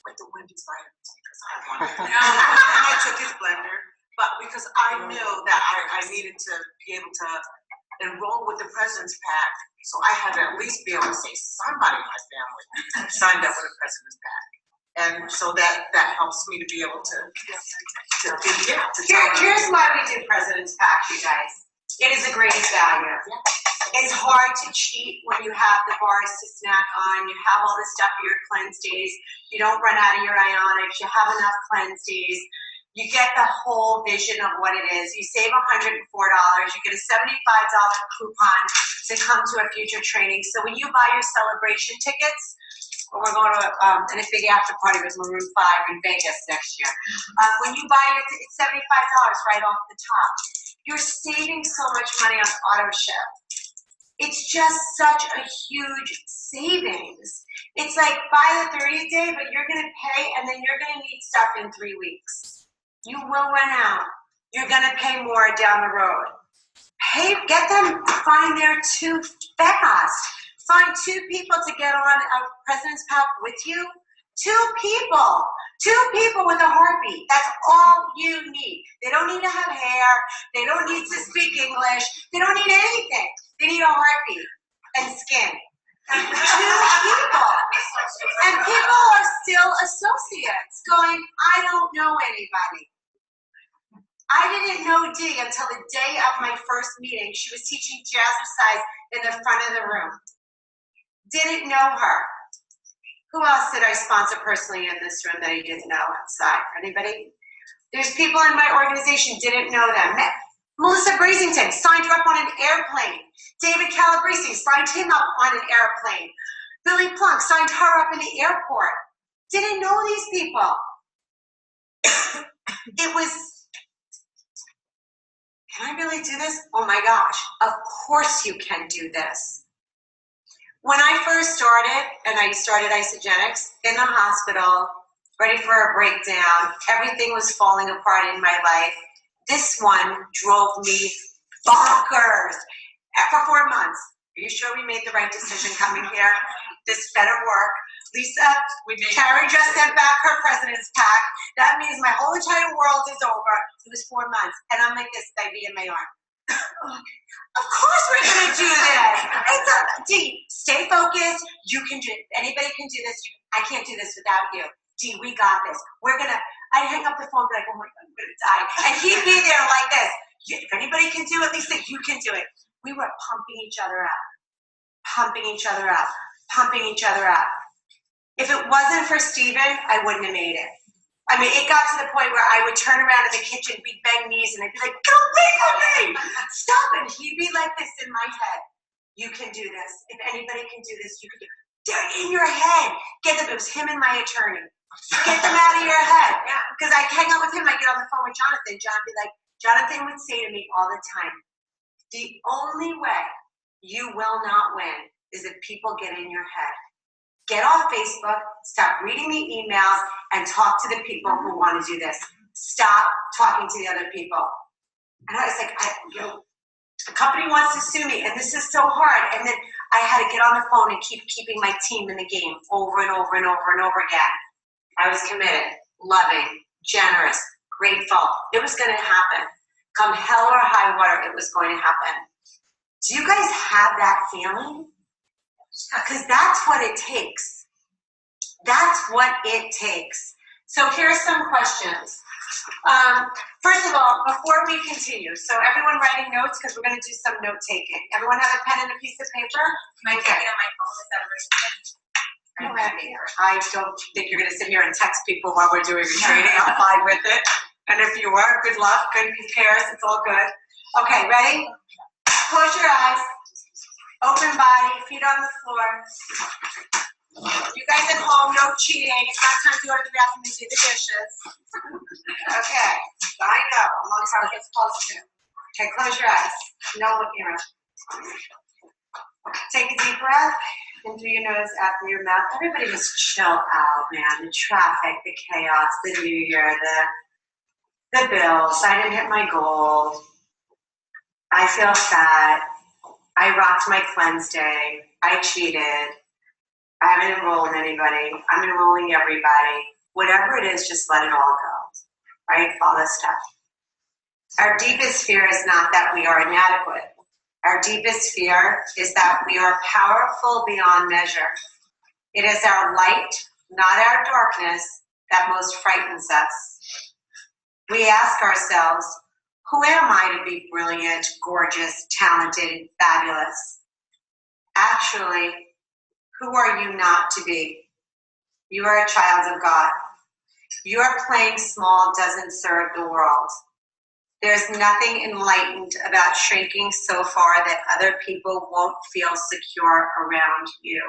with the Wendy's vitamins because I wanted to. And I took his blender, but because I knew that I needed to be able to enroll with the president's pack, so I had to at least be able to say somebody in my family signed up with a president's pack. And so that helps me to be able to Here's why we do President's Pack, you guys. It is the greatest value. It's hard to cheat when you have the bars to snack on, you have all this stuff for your cleanse days, you don't run out of your ionics, you have enough cleanse days, you get the whole vision of what it is. You save $104, you get a $75 coupon to come to a future training. So when you buy your celebration tickets, we're going to a big after party with Maroon 5 in Vegas next year. When you buy your ticket, $75 right off the top. You're saving so much money on auto ship. It's just such a huge savings. It's like buy the 30-day, but you're going to pay, and then you're going to need stuff in 3 weeks. You will run out. You're going to pay more down the road. Get them, find their 2 fast. Find 2 people to get on a President's Pack with you. 2 people. 2 people with a heartbeat. That's all you need. They don't need to have hair. They don't need to speak English. They don't need anything. They need a heartbeat and skin. 2 people. And people are still associates going, I don't know anybody. I didn't know Dee until the day of my first meeting. She was teaching jazzercise in the front of the room. Didn't know her. Who else did I sponsor personally in this room that I didn't know outside? Anybody? There's people in my organization, didn't know them. Melissa Brasington signed her up on an airplane. David Calabrese signed him up on an airplane. Billy Plunk signed her up in the airport. Didn't know these people. It was, can I really do this? Oh my gosh, of course you can do this. When I first started, and I started Isogenics in the hospital, ready for a breakdown, everything was falling apart in my life, This one drove me bonkers. For 4 months. Are you sure we made the right decision coming here? This better work. Lisa, Carrie just sent back her president's pack. That means my whole entire world is over. It was 4 months. And I'm like this baby in my arm. Of course we're gonna do this. It's a Dee, stay focused. You can do it. Anybody can do this. I can't do this without you. Dee, we got this. I'd hang up the phone and be like, oh my God, I'm gonna die. And he'd be there like this. If anybody can do it, Lisa, you can do it. We were pumping each other up. Pumping each other up. Pumping each other up. If it wasn't for Steven, I wouldn't have made it. I mean, it got to the point where I would turn around in the kitchen, be bang knees, and I'd be like, "Come wait for me! Stop!" And he'd be like this in my head. You can do this. If anybody can do this, you can do it. They're in your head. Get them. It was him and my attorney. Get them out of your head. Because I'd hang out with him. I'd get on the phone with Jonathan. Jonathan would say to me all the time, the only way you will not win is if people get in your head. Get off Facebook, stop reading the emails, and talk to the people who want to do this. Stop talking to the other people. And I was like, the company wants to sue me, and this is so hard. And then I had to get on the phone and keeping my team in the game over and over and over and over again. I was committed, loving, generous, grateful. It was going to happen. Come hell or high water, it was going to happen. Do you guys have that feeling? Because that's what it takes. That's what it takes. So here's some questions. First of all, before we continue, so everyone writing notes because we're going to do some note taking. Everyone have a pen and a piece of paper? Am I taking on my phone? Is that I don't think you're going to sit here and text people while we're doing your training. I'm fine with it. And if you are, good luck. Good cares. It's all good. Okay, ready? Close your eyes. Open body, feet on the floor. You guys at home, no cheating. It's not time to go to the bathroom and do the dishes. Okay, I know. I'm on how it gets close to. Okay, close your eyes. No looking around. Take a deep breath in through your nose, out through your mouth. Everybody just chill out, man. The traffic, the chaos, the new year, the bills. I didn't hit my goal. I feel fat. I rocked my cleanse day. I cheated. I haven't enrolled anybody. I'm enrolling everybody. Whatever it is, just let it all go. Right? All this stuff. Our deepest fear is not that we are inadequate. Our deepest fear is that we are powerful beyond measure. It is our light, not our darkness, that most frightens us. We ask ourselves, who am I to be brilliant, gorgeous, talented, fabulous? Actually, who are you not to be? You are a child of God. Your playing small doesn't serve the world. There's nothing enlightened about shrinking so far that other people won't feel secure around you.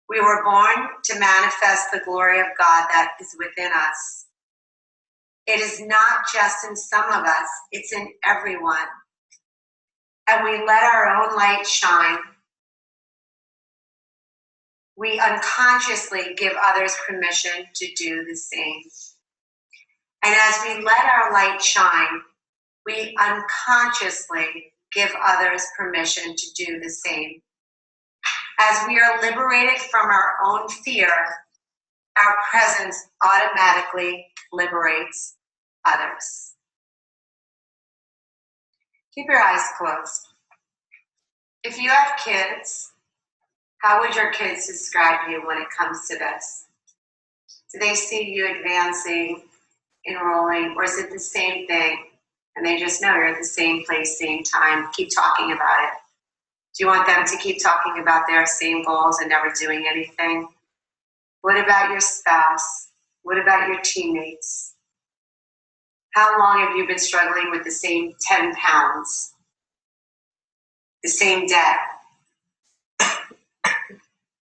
We were born to manifest the glory of God that is within us. It is not just in some of us, it's in everyone. And we let our own light shine. We unconsciously give others permission to do the same. And as we let our light shine, we unconsciously give others permission to do the same. As we are liberated from our own fear, our presence automatically liberates others. Keep your eyes closed. If you have kids, how would your kids describe you when it comes to this? Do they see you advancing, enrolling, or is it the same thing? And they just know you're at the same place, same time, keep talking about it. Do you want them to keep talking about their same goals and never doing anything? What about your spouse? What about your teammates? How long have you been struggling with the same 10 pounds? The same debt?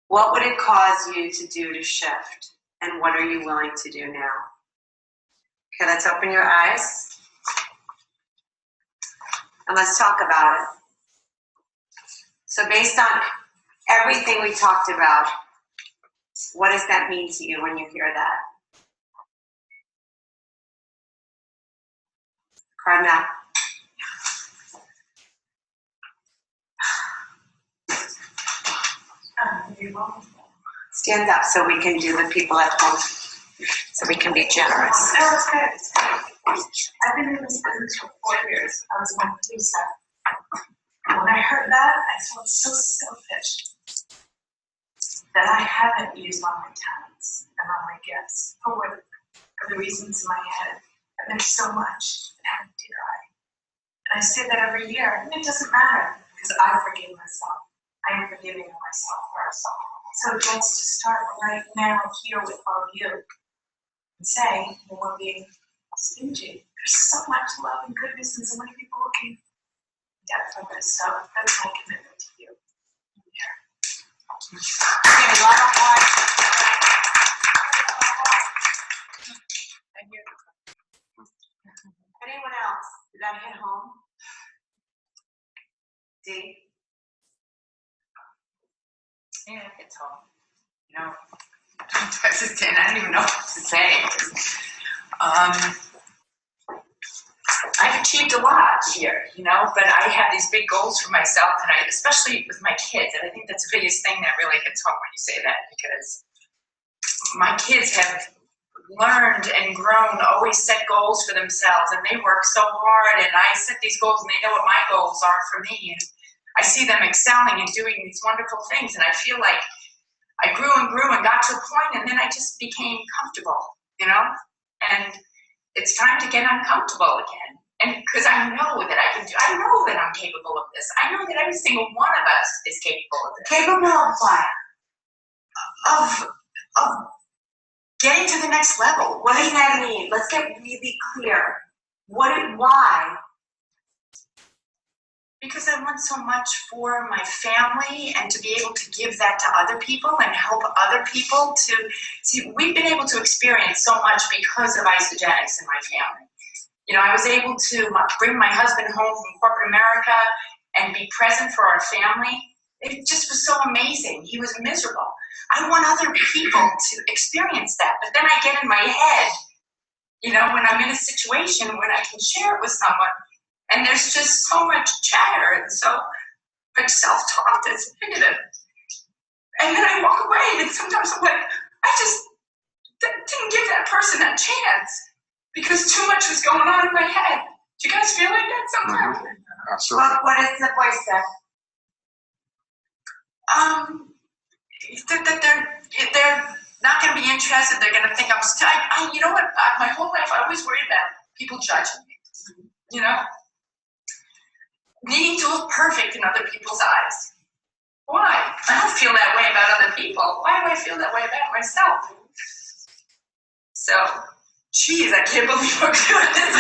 What would it cause you to do to shift? And what are you willing to do now? Okay, let's open your eyes. And let's talk about it. So based on everything we talked about, what does that mean to you when you hear that? Carmel. Stand up so we can do the people at home, so we can be generous. That was good. I've been in this business for 4 years. I was on Lisa. When I heard that, I felt so selfish that I haven't used all my talents and all my gifts for the reasons in my head. And there's so much, and how dare I? And I say that every year, and it doesn't matter, because I forgive myself. I am forgiving myself first. So it gets to start right now here with all of you. And say, you won't be stingy. There's so much love and goodness and so many people looking depth of this. So that's my commitment to you. Give a lot of heart. Anyone else? Did that hit home? Dee? Yeah, it's home. You know, I don't even know what to say. I've achieved a lot here, you know, but I have these big goals for myself, and especially with my kids, and I think that's the biggest thing that really hits home when you say that, because my kids have learned and grown, always set goals for themselves, and they work so hard, and I set these goals, and they know what my goals are for me, and I see them excelling and doing these wonderful things, and I feel like I grew and got to a point, and then I just became comfortable, you know? And it's time to get uncomfortable again. And because I know that I can do, I know that I'm capable of this. I know that every single one of us is capable of this. Capable of what? Of getting to the next level. What does that mean? Let's get really clear. Why? Because I want so much for my family and to be able to give that to other people and help other people to see. We've been able to experience so much because of isogenics in my family. You know, I was able to bring my husband home from corporate America and be present for our family. It just was so amazing. He was miserable. I want other people to experience that. But then I get in my head, you know, when I'm in a situation when I can share it with someone, and there's just so much chatter and so much self-talk that's negative. And then I walk away, and sometimes I'm like, I just didn't give that person a chance because too much was going on in my head. Do you guys feel like that sometimes? Mm-hmm. Absolutely. What does the voice say? That they're not going to be interested. They're going to think you know what? My whole life I always worried about people judging me. You know, needing to look perfect in other people's eyes. Why? I don't feel that way about other people. Why do I feel that way about myself? So, geez, I can't believe we're doing this.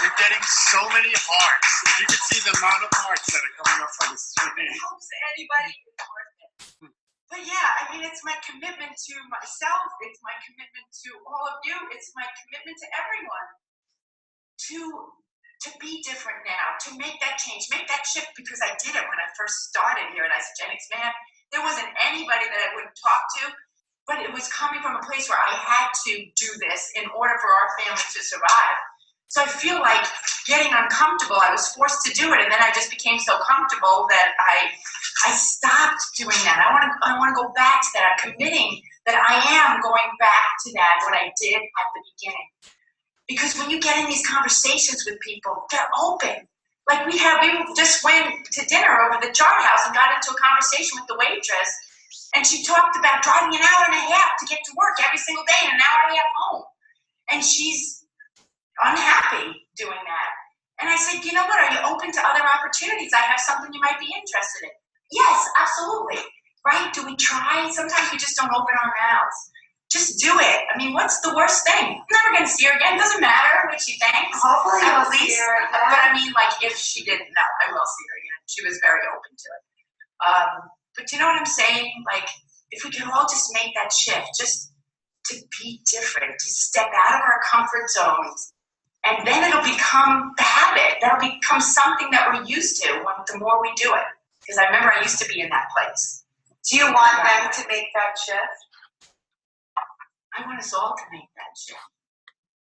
You're getting so many hearts. If you could see the amount of hearts that are coming up on the screen. I hope anybody is worth it. But yeah, I mean, it's my commitment to myself. It's my commitment to all of you. It's my commitment to everyone to be different now, to make that change, make that shift, because I did it when I first started here at Isogenics. Man, there wasn't anybody that I wouldn't talk to, but it was coming from a place where I had to do this in order for our family to survive. So I feel like getting uncomfortable, I was forced to do it, and then I just became so comfortable that I stopped doing that. I want to go back to that. I'm committing that I am going back to that, what I did at the beginning. Because when you get in these conversations with people, they're open. Like we just went to dinner over the Chart House and got into a conversation with the waitress, and she talked about driving an hour and a half to get to work every single day and an hour and a half home. And she's unhappy doing that. And I said, you know what, are you open to other opportunities? I have something you might be interested in. Yes, absolutely. Right? Do we try? Sometimes we just don't open our mouths. Just do it. I mean, what's the worst thing? I'm never going to see her again. Doesn't matter what she thinks. Hopefully at you'll least. see her again. But I mean, like, if she didn't, no, I will see her again. She was very open to it. But you know what I'm saying? Like, if we can all just make that shift, just to be different, to step out of our comfort zones, and then it'll become the habit. That'll become something that we're used to the more we do it. Because I remember I used to be in that place. Do you want them to make that shift? I want us all to make that shift.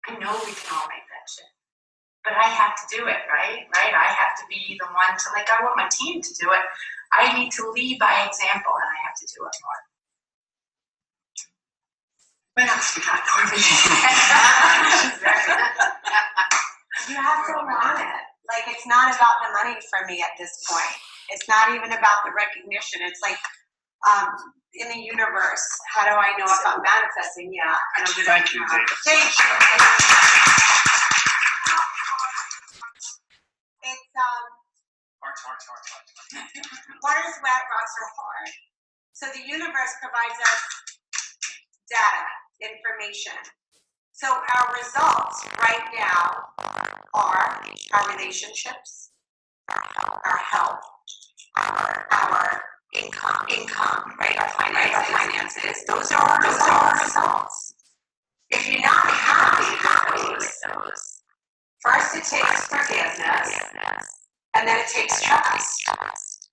I know we can all make that shift. but I have to do it, right? I have to be the one to, like, I want my team to do it. I need to lead by example, and I have to do it more. What else we got, Corbin? You have to want it. Like, it's not about the money for me at this point. It's not even about the recognition. It's like, in the universe, how do I know if I'm manifesting? Yeah. Thank you, Dave. Thank you. It's, Hearts. water's wet, rocks are hard. So the universe provides us data, information. So our results right now are our relationships, our health, our income, right? Our finances. Those are our results. If you're not happy with those, first it takes forgiveness, and then it takes trust.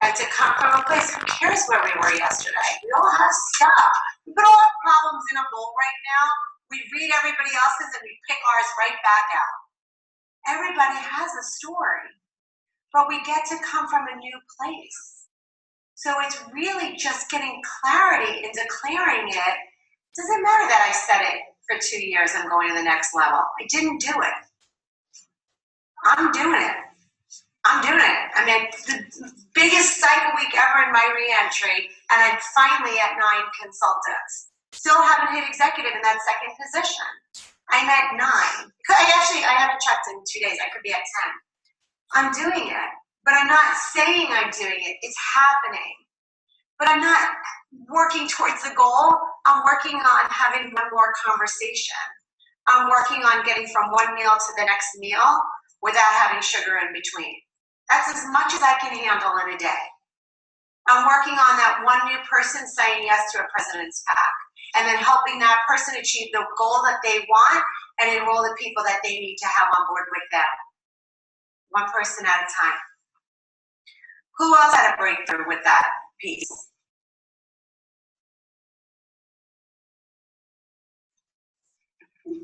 And to come from a place, who cares where we were yesterday? We all have stuff. We put all our problems in a bowl right now. We read everybody else's and we pick ours right back out. Everybody has a story, but we get to come from a new place. So it's really just getting clarity and declaring it. Doesn't matter that I said it for 2 years, I'm going to the next level. I didn't do it. I'm doing it. I mean, the biggest cycle week ever in my reentry, and I'm finally at 9 consultants. Still haven't hit executive in that second position. I'm at 9. I haven't checked in 2 days. I could be at 10. I'm doing it, but I'm not saying I'm doing it. It's happening. But I'm not working towards the goal. I'm working on having one more conversation. I'm working on getting from one meal to the next meal without having sugar in between. That's as much as I can handle in a day. I'm working on that one new person saying yes to a president's pack, and then helping that person achieve the goal that they want and enroll the people that they need to have on board with them. One person at a time. Who else had a breakthrough with that piece?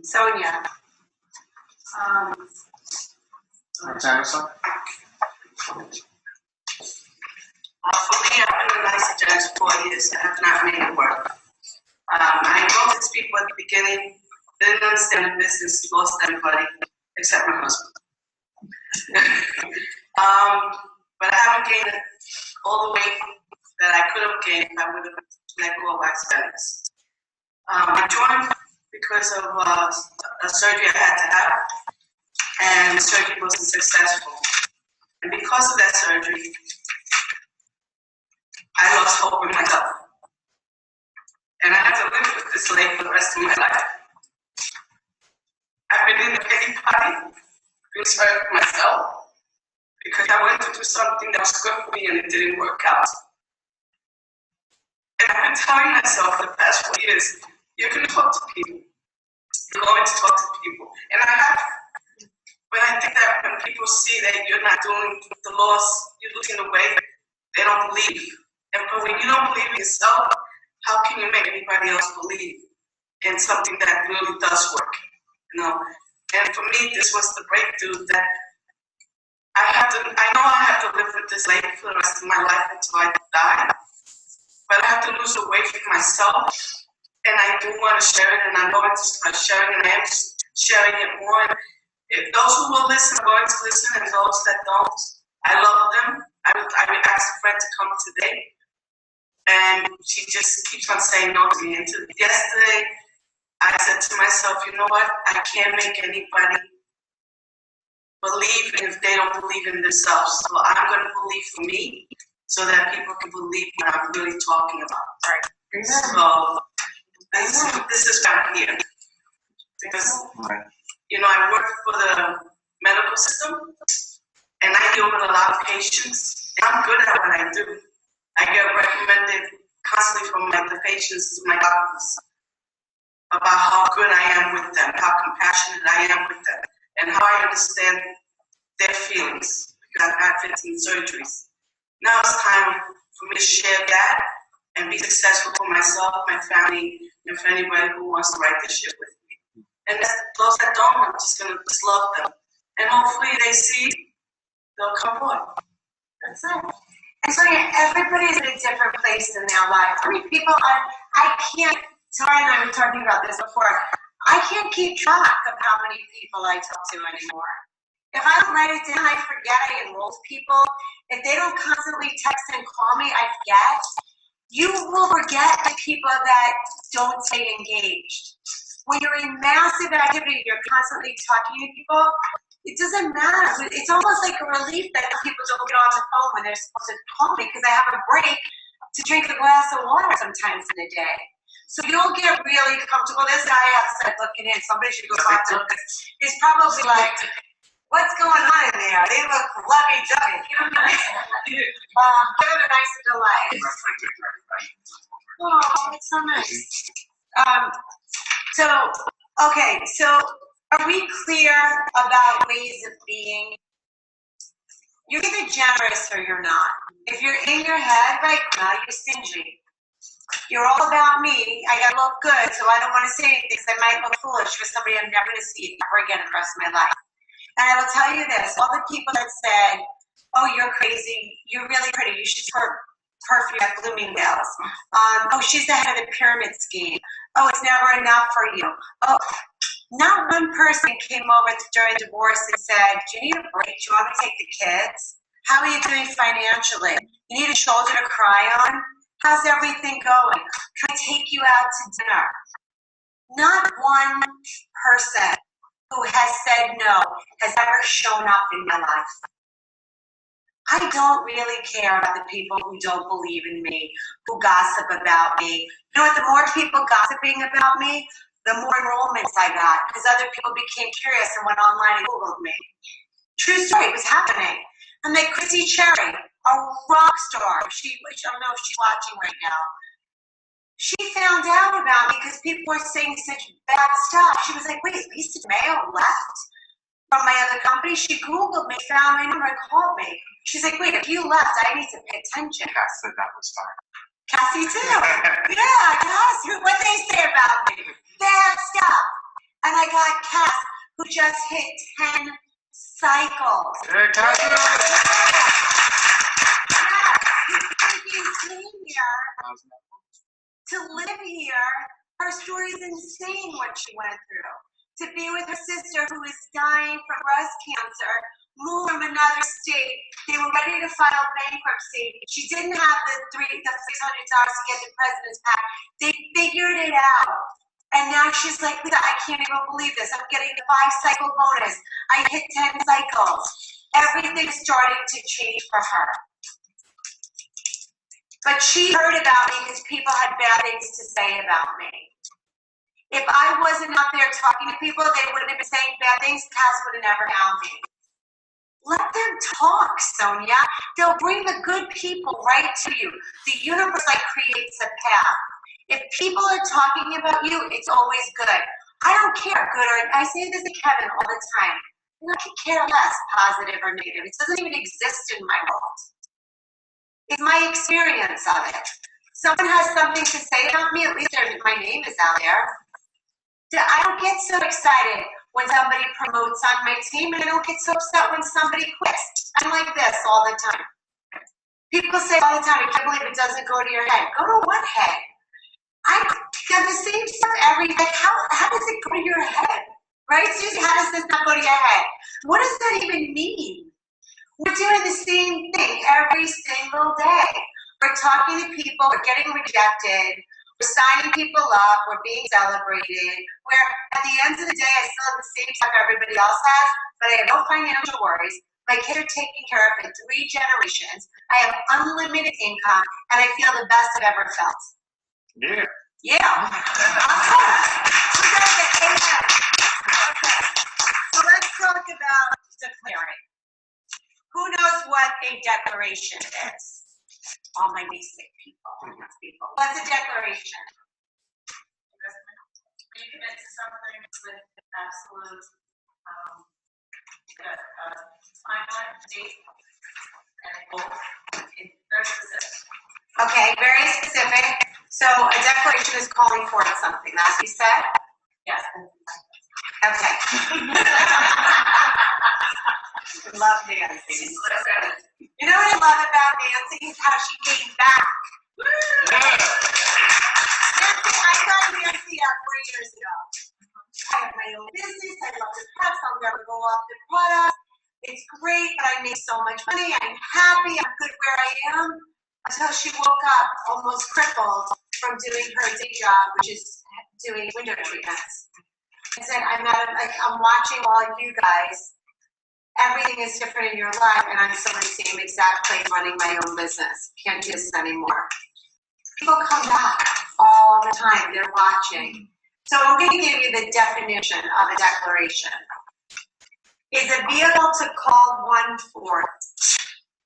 Sonia. Anderson? For me, I've been a licensed judge for 4 years. I have not made it work. I enrolled these people at the beginning, didn't understand the business, lost everybody except my husband. But I haven't gained all the weight that I could have gained if I would have let go of aesthetics. I joined because of a surgery I had to have, and the surgery wasn't successful. And because of that surgery, I lost hope in myself. And I had to live with this leg for the rest of my life. I've been in the pity party, feeling sorry for myself, because I went to do something that was good for me and it didn't work out. And I've been telling myself the past 4 years, you're going to talk to people. You're going to talk to people. And I have. But I think that when people see that you're not doing the loss, you're losing the weight, they don't believe. And when you don't believe in yourself, how can you make anybody else believe in something that really does work? You know? And for me, this was the breakthrough that I know I have to live with this lady for the rest of my life until I die, but I have to lose the weight for myself, and I do want to share it, and I'm going to start sharing it, and I'm sharing it more. And if those who will listen are going to listen, and those that don't, I love them. I asked a friend to come today, and she just keeps on saying no to me. And yesterday, I said to myself, you know what? I can't make anybody believe if they don't believe in themselves. So I'm going to believe for me, so that people can believe what I'm really talking about. Right. So this is why I'm here, because you know I work for the medical system, and I deal with a lot of patients. And I'm good at what I do. I get recommended constantly from the patients to my doctors about how good I am with them, how compassionate I am with them, and how I understand their feelings, because I've had 15 surgeries. Now it's time for me to share that and be successful for myself, my family, and for anybody who wants to write this shit with me. And those that don't, I'm just gonna love them and hopefully they see, they'll come on. That's it. And so everybody's in a different place in their life. How many people I can't, Tara and I were talking about this before, I can't keep track of how many people I talk to anymore. If I don't write it down, I forget I enrolled people. If they don't constantly text and call me, I forget. You will forget the people that don't stay engaged. When you're in massive activity, you're constantly talking to people, it doesn't matter. It's almost like a relief that people don't get on the phone when they're supposed to call me because I have a break to drink a glass of water sometimes in a day. So you'll get really comfortable. This guy outside looking in, somebody should go talk to him. He's probably like, what's going on in there? They look lovey-dovey. Give them a nice delight. Oh, it's so nice. So are we clear about ways of being? You're either generous or you're not. If you're in your head right now, you're stingy. You're all about me. I gotta look good, so I don't want to say anything because I might look foolish for somebody I'm never going to see ever again in the rest of my life. And I will tell you this, all the people that said, oh, you're crazy, you're really pretty, you should perfume at Bloomingdale's. Oh, she's the head of the pyramid scheme. Oh, it's never enough for you. Oh, not one person came over during divorce and said, do you need a break? Do you want me to take the kids? How are you doing financially? You need a shoulder to cry on? How's everything going? Can I take you out to dinner? Not one person who has said no has ever shown up in my life. I don't really care about the people who don't believe in me, who gossip about me. You know what, the more people gossiping about me, the more enrollments I got, because other people became curious and went online and Googled me. True story, it was happening. And like Chrissy Cherry, a rock star, I don't know if she's watching right now. She found out about me because people were saying such bad stuff. She was like, wait, Lisa Mayo left from my other company? She Googled me, found my number, and called me. She's like, wait, if you left, I need to pay attention. Cass said that was fine. Cassie too. Yeah, Cass, what they say about me? Bad stuff. And I got Cass, who just hit 10 cycles. Yeah, Cass. She came here to live here. Her story is insane what she went through. To be with her sister who is dying from breast cancer, moved from another state. They were ready to file bankruptcy. She didn't have the $600 to get the president's pack. They figured it out. And now she's like, Lisa, I can't even believe this. I'm getting the 5-cycle bonus. I hit 10 cycles. Everything's starting to change for her. But she heard about me because people had bad things to say about me. If I wasn't out there talking to people, they wouldn't have been saying bad things. Cass would have never found me. Let them talk, Sonia. They'll bring the good people right to you. The universe creates a path. If people are talking about you, it's always good. I don't care, good or I say this to Kevin all the time. I could care less, positive or negative. It doesn't even exist in my world. It's my experience of it. Someone has something to say about me, at least my name is out there. I don't get so excited when somebody promotes on my team, and I don't get so upset when somebody quits. I'm like this all the time. People say all the time, I can't believe it doesn't go to your head. Go to what head? I got the same stuff every day. How does it go to your head? Right, Susie? How does this not go to your head? What does that even mean? We're doing the same thing every single day. We're talking to people, we're getting rejected, we're signing people up, we're being celebrated. Where at the end of the day, I still have the same stuff everybody else has, but I have no financial worries. My kids are taken care of in 3 generations. I have unlimited income, and I feel the best I've ever felt. Yeah. Yeah. Okay. So let's talk about declaring. Who knows what a declaration is? All my basic people. What's a declaration? You commit to something with absolute timeline, date, and a goal. It's very specific. Okay, very specific. So a declaration is calling for something. That's what you said? Yes. Okay. Love Nancy. You know what I love about Nancy is how she came back. Nancy, I got Nancy 4 years ago. I have my own business. I love the press. I'll never go off the product. It's great, but I make so much money. I'm happy. I'm good where I am. Until she woke up almost crippled from doing her day job, which is doing window treatments. I said, I'm watching all you guys. Everything is different in your life, and I'm still in the same exact place running my own business. Can't do this anymore. People come back all the time. They're watching. So I'm going to give you the definition of a declaration. It's a vehicle to call one forth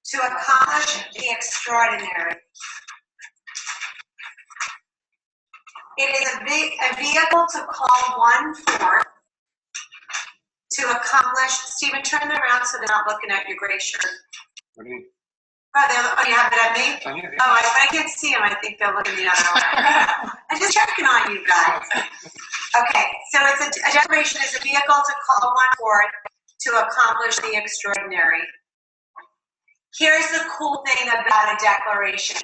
to accomplish the extraordinary. It is a vehicle to call one forth to accomplish. Stephen, turn them around so they're not looking at your gray shirt. What do you mean? Oh, you have it at me? Oh, I can't see them. I think they're looking the other way. I'm just checking on you guys. Okay, so it's a declaration is a vehicle to call one forth to accomplish the extraordinary. Here's the cool thing about a declaration.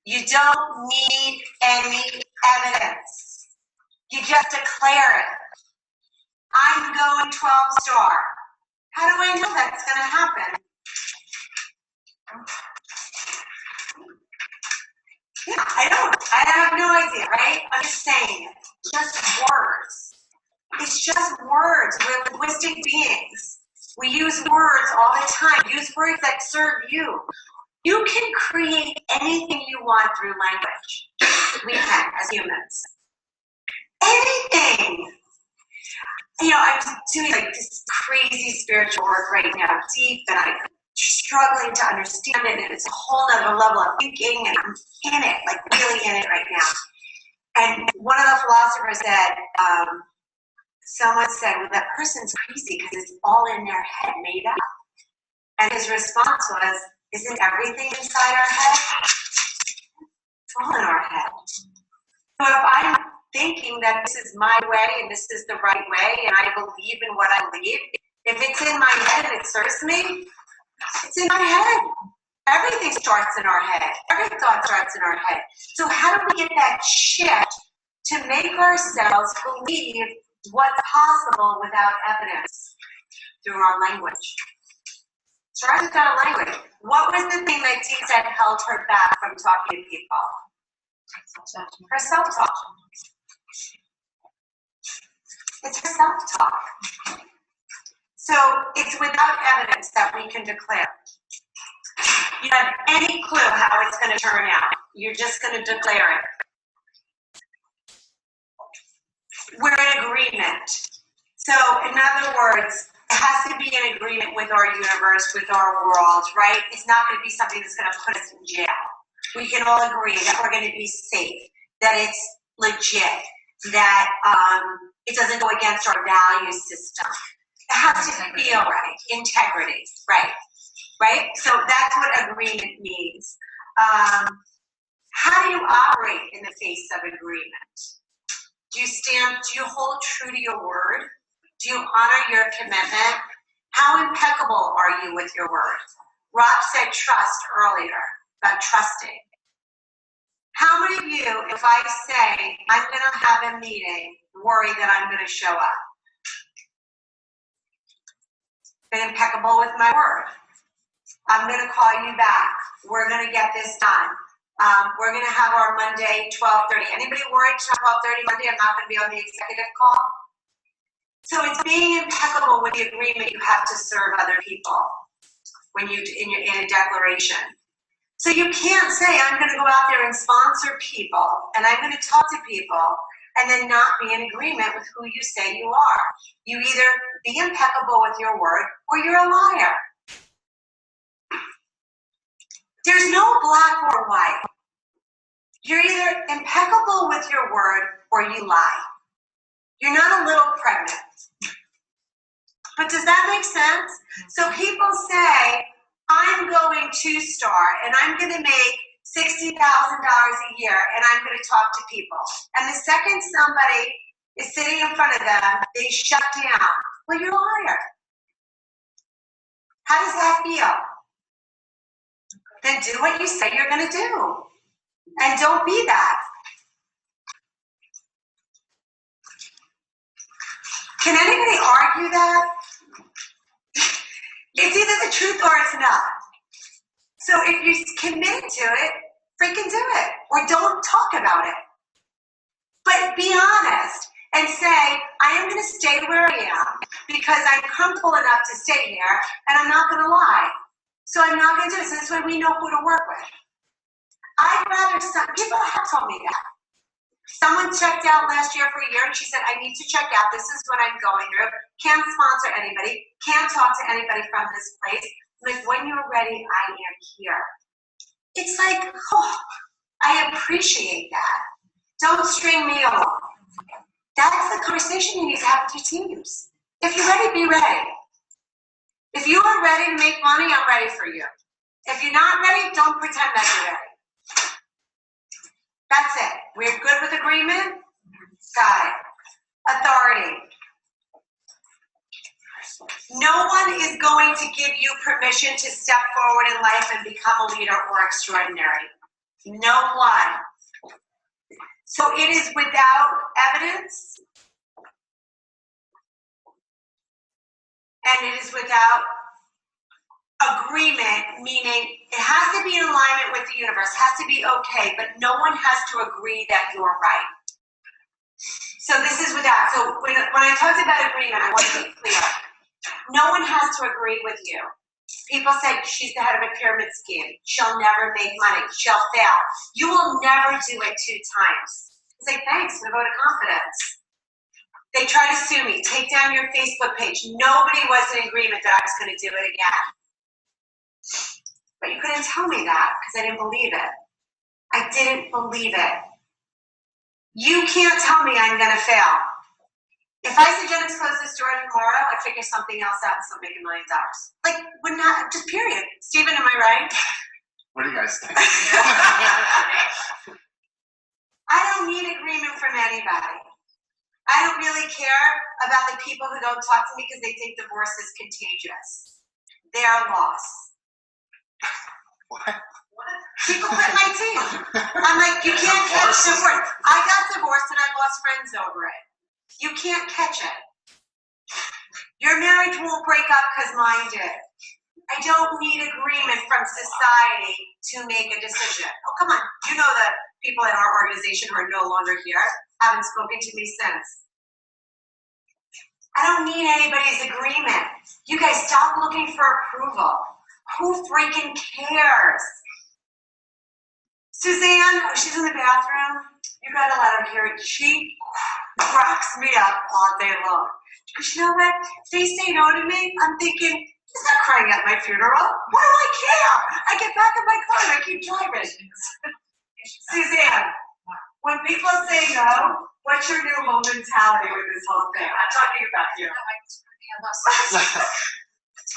You don't need any evidence. You just declare it. I'm going 12-star. How do I know that's going to happen? Yeah, I have no idea, right? I'm just saying it. Just words. It's just words. We're linguistic beings. We use words all the time. Use words that serve you. You can create anything you want through language. We can, as humans. Anything. You know, I'm doing like this crazy spiritual work right now, deep, and I'm struggling to understand it, and it's a whole other level of thinking, and I'm in it, like really in it right now. And one of the philosophers said, someone said, well, that person's crazy because it's all in their head, made up. And his response was, isn't everything inside our head? It's all in our head. So if I'm thinking that this is my way and this is the right way and I believe in what I believe, if it's in my head and it serves me, it's in my head. Everything starts in our head. Every thought starts in our head. So how do we get that shift to make ourselves believe what's possible without evidence? Through our language. Start with our language. What was the thing that Dee said held her back from talking to people? Her self-talk. It's her self-talk. So it's without evidence that we can declare. You have any clue how it's going to turn out. You're just going to declare it. We're in agreement. So in other words, it has to be in agreement with our universe, with our world, right? It's not going to be something that's going to put us in jail. We can all agree that we're going to be safe, that it's legit, that it doesn't go against our value system. It has to feel right. Integrity, right? Right? So that's what agreement means. How do you operate in the face of agreement? Do you hold true to your word? Do you honor your commitment? How impeccable are you with your word? Rob said trust earlier, about trusting. How many of you, if I say, I'm going to have a meeting, worry that I'm going to show up? Been impeccable with my word. I'm going to call you back. We're going to get this done. We're going to have our Monday, 12:30. Anybody worried to 12:30 Monday? I'm not going to be on the executive call. So it's being impeccable with the agreement you have to serve other people when you in a declaration. So you can't say, I'm going to go out there and sponsor people, and I'm going to talk to people, and then not be in agreement with who you say you are. You either be impeccable with your word, or you're a liar. There's no black or white. You're either impeccable with your word, or you lie. You're not a little pregnant. But does that make sense? So people say, I'm going 2-star, and I'm going to make $60,000 a year, and I'm going to talk to people. And the second somebody is sitting in front of them, they shut down. Well, you're a liar. How does that feel? Then do what you say you're gonna do. And don't be that. Can anybody argue that? It's either the truth or it's not. So if you're committed to it, freaking do it. Or don't talk about it. But be honest and say, I am going to stay where I am because I'm comfortable enough to stay here and I'm not going to lie. So I'm not going to do it. So this way we know who to work with. I'd rather, people have told me that. Someone checked out last year for a year and she said, I need to check out. This is what I'm going through. Can't sponsor anybody. Can't talk to anybody from this place. Like, when you're ready, I am here. It's like, oh, I appreciate that. Don't string me along. That's the conversation you need to have with your teams. If you're ready, be ready. If you are ready to make money, I'm ready for you. If you're not ready, don't pretend that you're ready. That's it. We're good with agreement? Got it. Authority. No one is going to give you permission to step forward in life and become a leader or extraordinary. No one. So it is without evidence and it is without agreement, meaning it has to be in alignment with the universe, has to be okay, but no one has to agree that you're right. So this is without, so when I talked about agreement, I want to be clear. No one has to agree with you. People say she's the head of a pyramid scheme. She'll never make money. She'll fail. You will never do it 2 times. Say thanks for the vote of confidence. They try to sue me. Take down your Facebook page. Nobody was in agreement that I was going to do it again. But you couldn't tell me that because I didn't believe it. I didn't believe it. You can't tell me I'm going to fail. If I said, Jenna's close this door tomorrow, I'd figure something else out and still make $1 million. Like, would not, just period. Steven, am I right? What do you guys think? I don't need agreement from anybody. I don't really care about the people who don't talk to me because they think divorce is contagious. Their loss. What? People quit my team. I'm like, you can't catch divorce. I got divorced and I lost friends over it. You can't catch it. Your marriage won't break up because mine did. I don't need agreement from society to make a decision. Oh, come on. You know the people in our organization who are no longer here haven't spoken to me since. I don't need anybody's agreement. You guys stop looking for approval. Who freaking cares? Suzanne, oh, she's in the bathroom. You gotta let her hear it. She cracks me up all day long. Because you know what? If they say no to me, I'm thinking, he's not crying at my funeral. What do I care? I get back in my car and I keep driving. Suzanne, when people say no, what's your new whole mentality with this whole thing? I'm talking about you. It's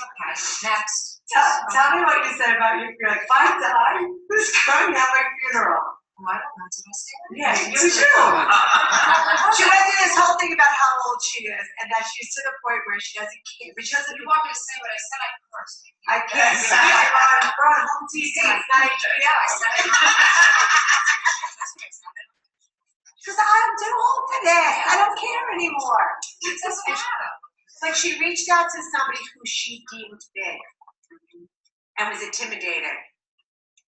okay. Next. Tell me what you said about you. You're like, if I die, who's crying at my funeral? Well, I don't know. Did I say that? Yeah, you do. She went through this whole thing about how old she is and that she's to the point where she doesn't care. But she doesn't. You want me to say what I said? I curse. I can't say it on home TV. It's not HBO. I said it. Because I'm too old for this. I don't care anymore. It doesn't matter. Like she reached out to somebody who she deemed big and was intimidated.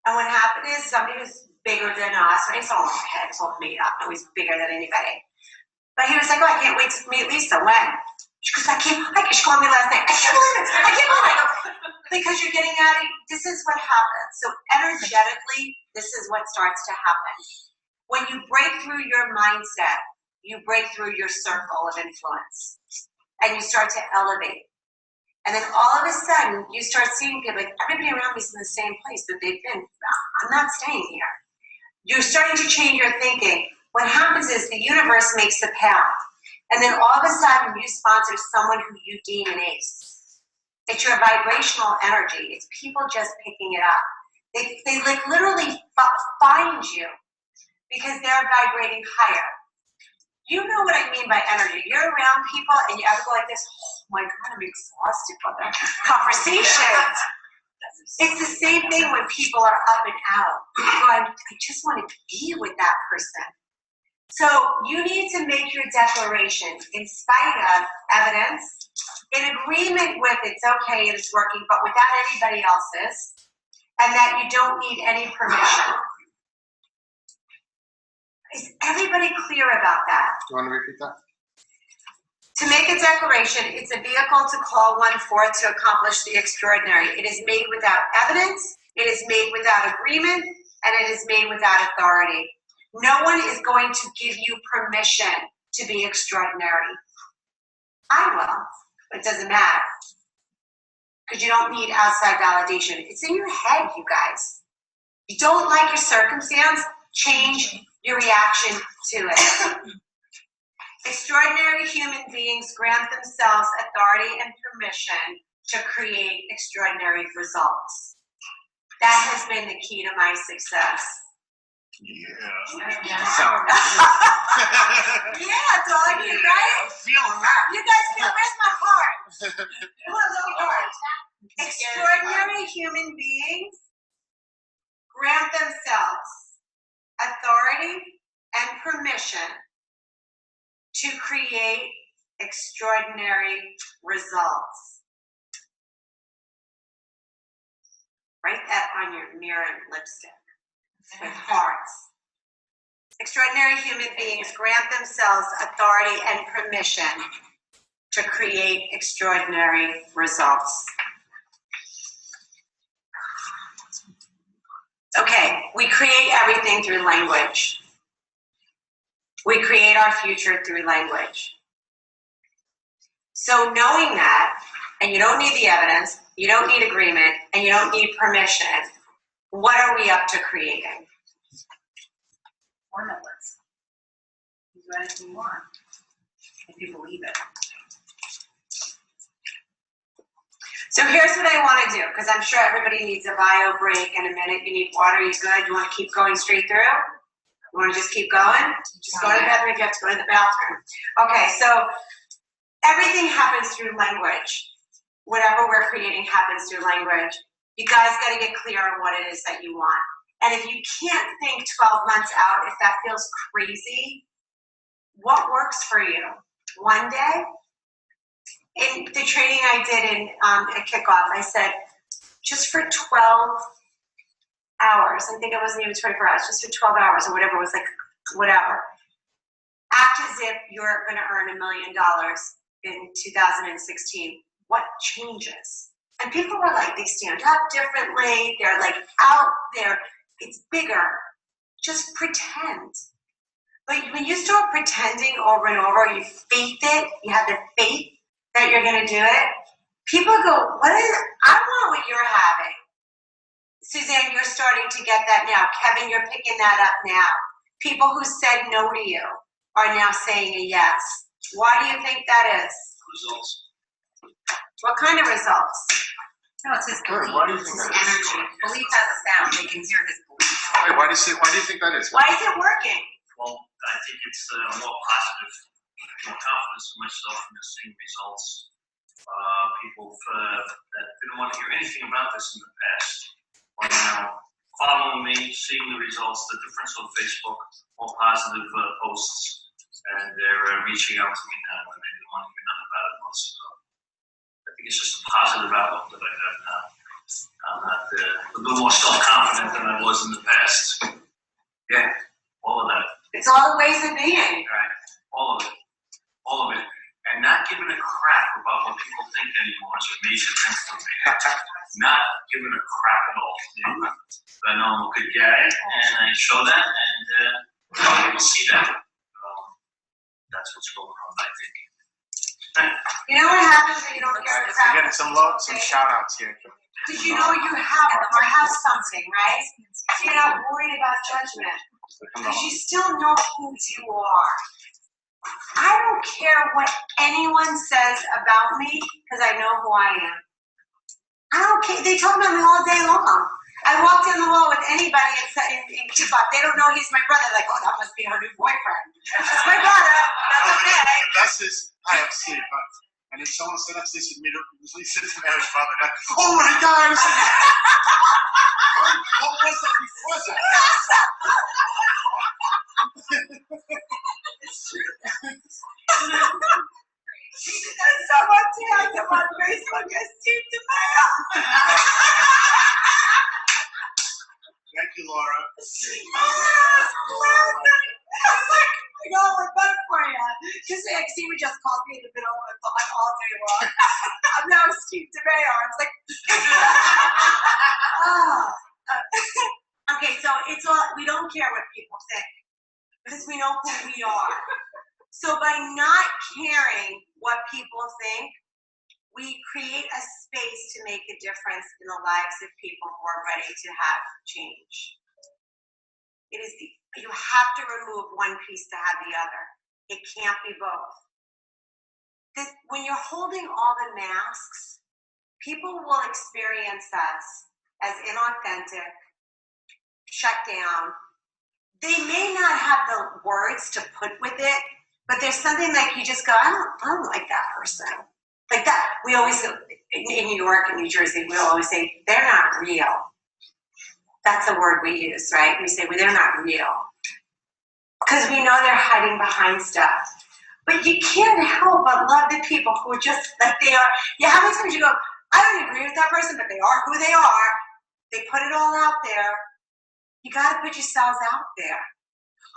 And what happened is somebody was bigger than us. Right? It's all in my head. It's all made up. I was bigger than anybody. But he was like, oh, I can't wait to meet Lisa. When? She goes, she called me last night. I can't believe it. I can't believe it. I go, because you're getting at it. This is what happens. So energetically, this is what starts to happen. When you break through your mindset, you break through your circle of influence. And you start to elevate. And then all of a sudden, you start seeing people, like everybody around me is in the same place that they've been. I'm not staying here. You're starting to change your thinking. What happens is the universe makes the path. And then all of a sudden, you sponsor someone who you deem an ace. It's your vibrational energy. It's people just picking it up. They like literally find you because they're vibrating higher. You know what I mean by energy. You're around people and you ever go like this, my God, I'm exhausted by that conversation. It's the same thing when people are up and out. I just want to be with that person. So you need to make your declaration in spite of evidence, in agreement with it's okay, it's working, but without anybody else's, and that you don't need any permission. Is everybody clear about that? You want to repeat that? To make a declaration, it's a vehicle to call one forth to accomplish the extraordinary. It is made without evidence, it is made without agreement, and it is made without authority. No one is going to give you permission to be extraordinary. I will, but it doesn't matter. Because you don't need outside validation. It's in your head, you guys. You don't like your circumstance, change your reaction to it. Extraordinary human beings grant themselves authority and permission to create extraordinary results. That has been the key to my success. Yeah. Sound Yeah, doggy, right? I'm feeling that. You guys feel, where's my heart? Come on, little heart. Extraordinary human beings grant themselves authority and permission to create extraordinary results. Write that on your mirror and lipstick with hearts. Extraordinary human beings grant themselves authority and permission to create extraordinary results. Okay, we create everything through language. We create our future through language. So knowing that, and you don't need the evidence, you don't need agreement, and you don't need permission, what are we up to creating? Limitless. You do anything you want, if you believe it. So here's what I want to do, because I'm sure everybody needs a bio break in a minute. You need water, you good? You want to keep going straight through? You want to just keep going? Just go to the bathroom if you have to go to the bathroom. Okay, so everything happens through language. Whatever we're creating happens through language. You guys got to get clear on what it is that you want. And if you can't think 12 months out, if that feels crazy, what works for you? One day? In the training I did in at kickoff, I said, just for 12 hours, I think it wasn't even 24 hours, just for 12 hours or whatever, it was like, whatever. Act as if you're gonna earn $1 million in 2016. What changes? And people were like, they stand up differently, they're like out there, it's bigger. Just pretend. But when you start pretending over and over, you faith it, you have the faith that you're gonna do it, people go, what is it? I want what you're having. Suzanne, you're starting to get that now. Kevin, you're picking that up now. People who said no to you are now saying a yes. Why do you think that is? Results. What kind of results? No, it's his belief. Why do you It's think his that is? energy. Belief has a sound. They can hear his belief. Wait, why do you think that is? Why is it working? Well, I think it's more positive, more confidence in myself and seeing results. People that didn't want to hear anything about this in the past are now following me, seeing the results, the difference on Facebook, all positive posts, and they're reaching out to me now when they didn't want to hear nothing about it months ago. I think it's just a positive outlook that I have now. I'm not a little more self-confident than I was in the past. Yeah, all of that. It's all the ways of being. Right, all of it, all of it. And not giving a crap about what people think anymore is a major thing for me. Not giving a crap at all. I know I'm a good guy, and I show that, and people see that. That's what's going on, I think. You know what happens when you don't give a We're crap? getting some love, some shout outs here. Because you know you have something, right? So you're not worried about judgment. Because you still know who you are. I don't care what anyone says about me, because I know who I am. I don't care. They talk about me all day long. I walk down the hall with anybody in Cuba. They don't know he's my brother. Like, oh, that must be her new boyfriend. That's my brother. That's okay. That's his IFC, but if someone said that, they should immediately sit to Mary's brother. Like, oh my God! What was that before that? Someone tagged him on Facebook as Steve DeMayo. Thank you, Laura. I know, we're better for you. Because Steve just called me in the middle of it, so I'm all day long. I'm now Steve DeMayo. I was like, okay, so it's all, we don't care what people think because we know who we are. So by not caring what people think, we create a space to make a difference in the lives of people who are ready to have change. You have to remove one piece to have the other. It can't be both. When you're holding all the masks, people will experience us as inauthentic, shut down. They may not have the words to put with it, but there's something like you just go, I don't like that person. Like that, we always, in New York and New Jersey, we'll always say, they're not real. That's a word we use, right? We say, well, they're not real. Because we know they're hiding behind stuff. But you can't help but love the people who are just like they are. Yeah, how many times you go, I don't agree with that person, but they are who they are. They put it all out there. You got to put yourselves out there.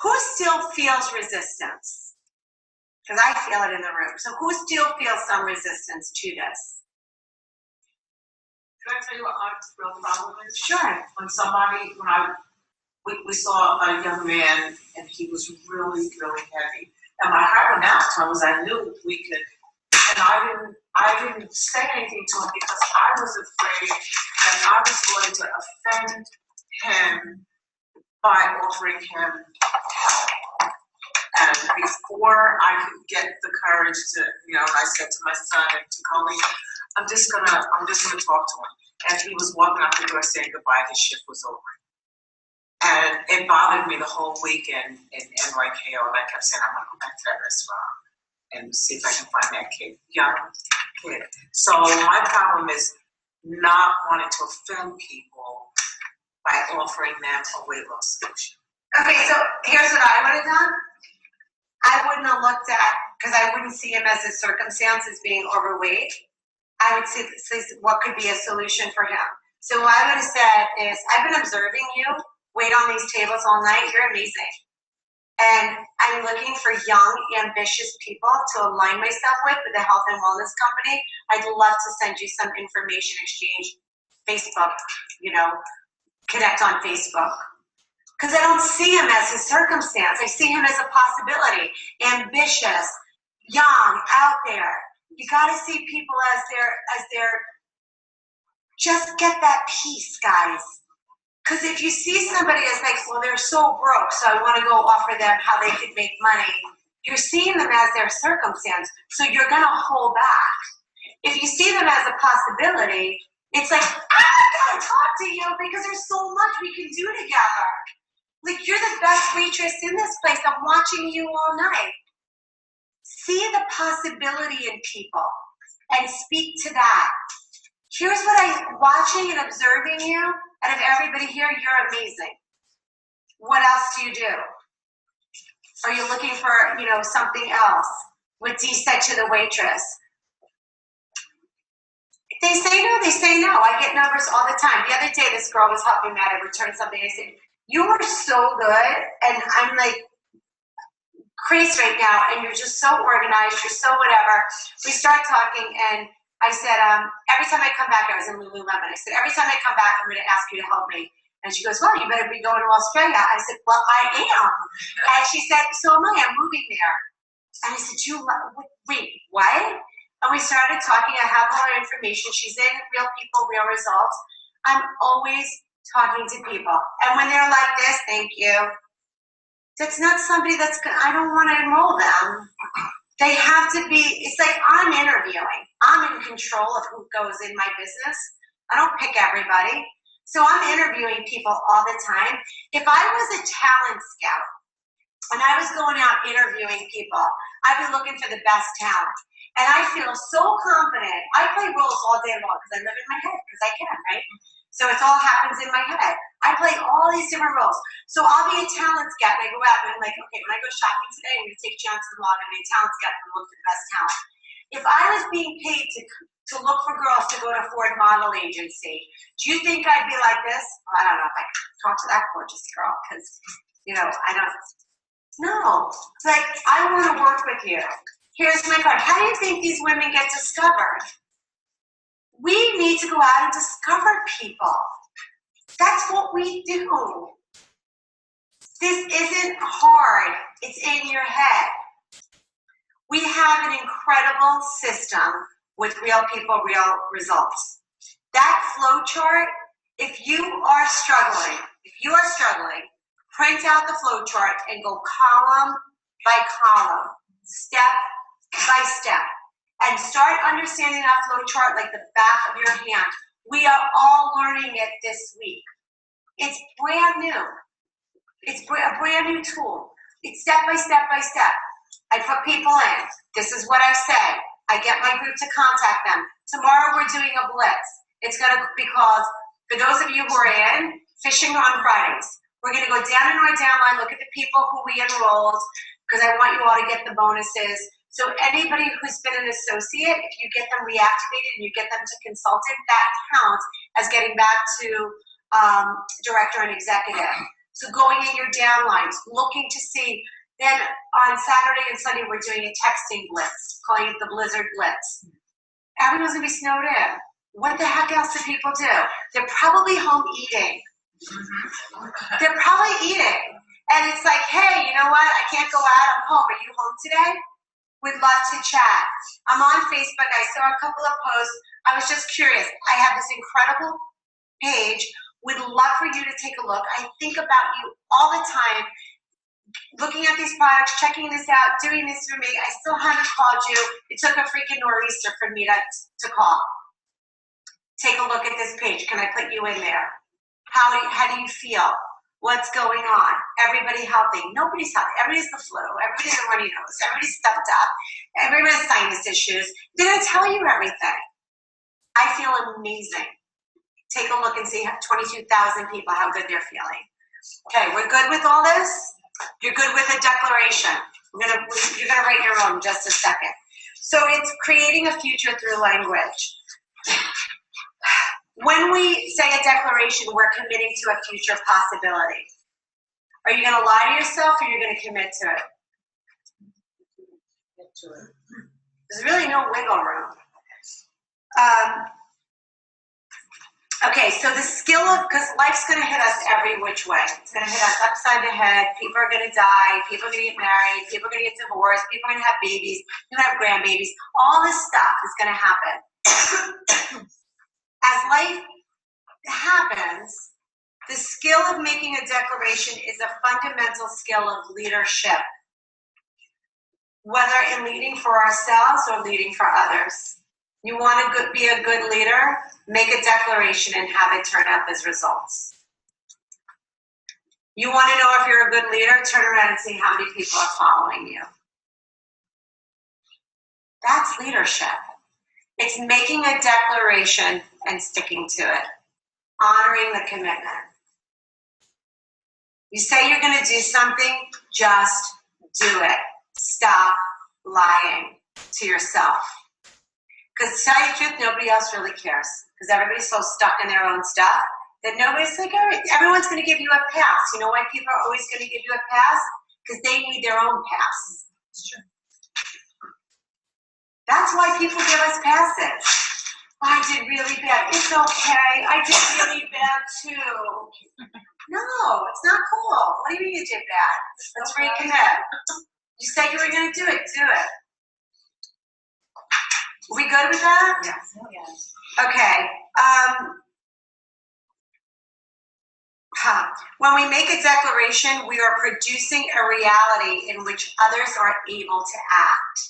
Who still feels resistance? Because I feel it in the room. So who still feels some resistance to this? Can I tell you what my real problem is? Sure. When we saw a young man and he was really, really heavy. And my heart went out to him because I knew we could, and I didn't say anything to him because I was afraid that I was going to offend him by offering him help. And before I could get the courage to, I said to my son and to Colleen, I'm just gonna talk to him. And he was walking out the door saying goodbye, his shift was over. And it bothered me the whole weekend in NYKO, and I kept saying, I want to go back to that restaurant and see if I can find that young kid. So my problem is not wanting to offend people by offering them a weight loss solution. Okay, so here's what I would have done. I wouldn't have looked at, because I wouldn't see him as his circumstance as being overweight. I would say what could be a solution for him. So what I would have said is, I've been observing you wait on these tables all night. You're amazing. And I'm looking for young, ambitious people to align myself with a health and wellness company. I'd love to send you some information exchange, Facebook, connect on Facebook. Because I don't see him as his circumstance. I see him as a possibility. Ambitious, young, out there. You got to see people as they're, just get that peace, guys. Because if you see somebody as like, well, they're so broke, so I want to go offer them how they could make money, you're seeing them as their circumstance, so you're going to hold back. If you see them as a possibility, it's like, I got to talk to you because there's so much we can do together. Like, you're the best waitress in this place. I'm watching you all night. See the possibility in people and speak to that. Here's what I'm watching and observing you. Out of everybody here, you're amazing. What else do you do? Are you looking for, something else? What Dee said to the waitress. If they say no, they say no. I get numbers all the time. The other day, this girl was helping me out. I returned something. I said, you are so good. And I'm like, crazy right now. And you're just so organized. You're so whatever. We start talking and I said, every time I come back, I was in Lululemon. I said, every time I come back, I'm going to ask you to help me. And she goes, well, you better be going to Australia. I said, well, I am. And she said, so am I. I'm moving there. And I said, wait, what? And we started talking. I have all her information. She's in Real People, Real Results. I'm always talking to people. And when they're like this, thank you. That's not somebody I don't want to enroll them. They have to be, it's like I'm interviewing. I'm in control of who goes in my business. I don't pick everybody. So I'm interviewing people all the time. If I was a talent scout when I was going out interviewing people, I'd be looking for the best talent. And I feel so confident. I play roles all day long because I live in my head, because I can, right? So it all happens in my head. I play all these different roles. So I'll be a talent scout and I go out and I'm like, okay, when I go shopping today, I'm going to take Johnson Law, I'm going to be a talent scout and look for the best talent. If I was being paid to look for girls to go to Ford Model Agency, do you think I'd be like this? Well, I don't know if I could talk to that gorgeous girl because, I don't. No, it's like, I want to work with you. Here's my card. How do you think these women get discovered? We need to go out and discover people. That's what we do. This isn't hard. It's in your head. We have an incredible system with real people, real results. That flow chart, if you are struggling, print out the flow chart and go column by column, step by step, and start understanding that flow chart like the back of your hand. We are all learning it this week. It's brand new. It's a brand new tool. It's step by step by step. I put people in. This is what I say. I get my group to contact them. Tomorrow we're doing a blitz. It's going to be called, for those of you who are in, Fishing on Fridays. We're going to go down in our downline, look at the people who we enrolled, because I want you all to get the bonuses. So anybody who's been an associate, if you get them reactivated and you get them to consultant, that counts as getting back to director and executive. So going in your downlines, looking to see. Then on Saturday and Sunday, we're doing a texting blitz, calling it the Blizzard Blitz. Everyone's gonna be snowed in. What the heck else do people do? They're probably home eating. They're probably eating. And it's like, hey, you know what? I can't go out, I'm home. Are you home today? We'd love to chat. I'm on Facebook, I saw a couple of posts. I was just curious. I have this incredible page. We'd love for you to take a look. I think about you all the time. Looking at these products, checking this out, doing this for me. I still haven't called you. It took a freaking nor'easter for me to call. Take a look at this page. Can I put you in there? How do you feel? What's going on? Everybody healthy? Nobody's healthy. Everybody's the flu. Everybody's a runny nose. Everybody's stuffed up. Everybody's sinus issues. They're going to tell you everything. I feel amazing. Take a look and see 22,000 people, how good they're feeling. Okay, we're good with all this? You're good with a declaration. You're gonna write your own in just a second. So it's creating a future through language. When we say a declaration, we're committing to a future possibility. Are you gonna lie to yourself or you're gonna commit to it? There's really no wiggle room. Okay, so the skill of, because life's going to hit us every which way. It's going to hit us upside the head. People are going to die. People are going to get married. People are going to get divorced. People are going to have babies. You're going to have grandbabies. All this stuff is going to happen. As life happens, the skill of making a declaration is a fundamental skill of leadership, whether in leading for ourselves or leading for others. You want to be a good leader? Make a declaration and have it turn up as results. You want to know if you're a good leader? Turn around and see how many people are following you. That's leadership. It's making a declaration and sticking to it. Honoring the commitment. You say you're going to do something, just do it. Stop lying to yourself. Because to tell you the truth, nobody else really cares. Because everybody's so stuck in their own stuff that nobody's like, all right, everyone's going to give you a pass. You know why people are always going to give you a pass? Because they need their own pass. It's true. That's why people give us passes. I did really bad. It's okay. I did really bad too. No, it's not cool. What do you mean you did bad? Let's reconnect. You said you were going to do it. Do it. We good with that? Yes. Okay. When we make a declaration, we are producing a reality in which others are able to act.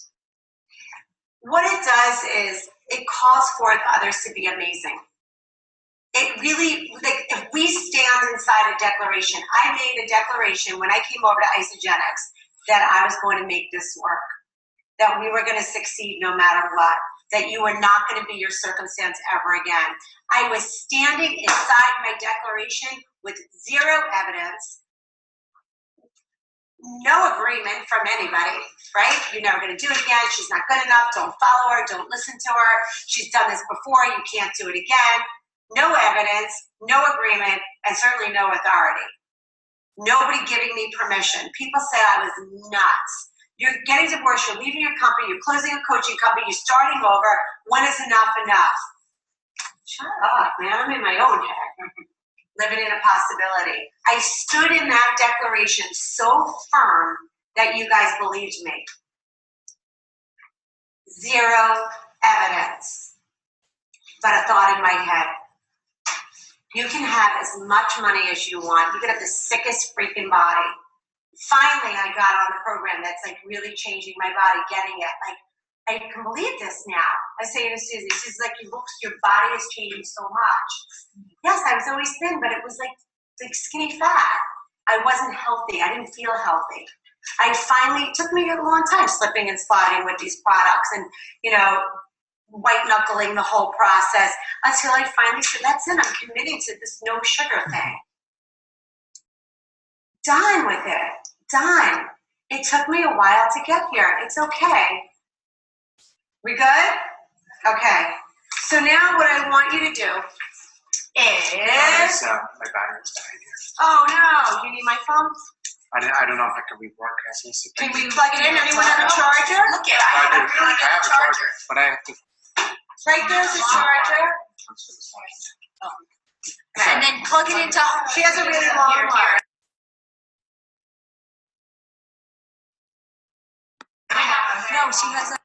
What it does is it calls forth others to be amazing. it really, like, if we stand inside a declaration, I made a declaration when I came over to Isogenics that I was going to make this work, that we were going to succeed no matter what, that you were not going to be your circumstance ever again. I was standing inside my declaration with zero evidence, no agreement from anybody, right? You're never going to do it again. She's not good enough. Don't follow her. Don't listen to her. She's done this before. You can't do it again. No evidence, no agreement, and certainly no authority. Nobody giving me permission. People said I was nuts. You're getting divorced. You're leaving your company. You're closing a coaching company. You're starting over. When is enough enough? Shut up, man. I'm in my own head. Living in a possibility. I stood in that declaration so firm that you guys believed me. Zero evidence, but a thought in my head. You can have as much money as you want. You can have the sickest freaking body. Finally, I got on a program that's like really changing my body, getting it. Like, I can believe this now. I say to Susie, she's like, your body is changing so much. Yes, I was always thin, but it was like skinny fat. I wasn't healthy. I didn't feel healthy. It took me a long time slipping and sliding with these products and, white knuckling the whole process until I finally said, that's it. I'm committing to this no sugar thing. Done with it. Done. It took me a while to get here. It's okay. We good? Okay. So now what I want you to do is... my battery's dying here. Oh no, you need my phone? I don't know if I can rework this. Can we plug it in? Anyone have a charger? Look at, I have a really good charger. But I have to. Right there's a charger. And then plug it into. She has a really long one. No, she has a.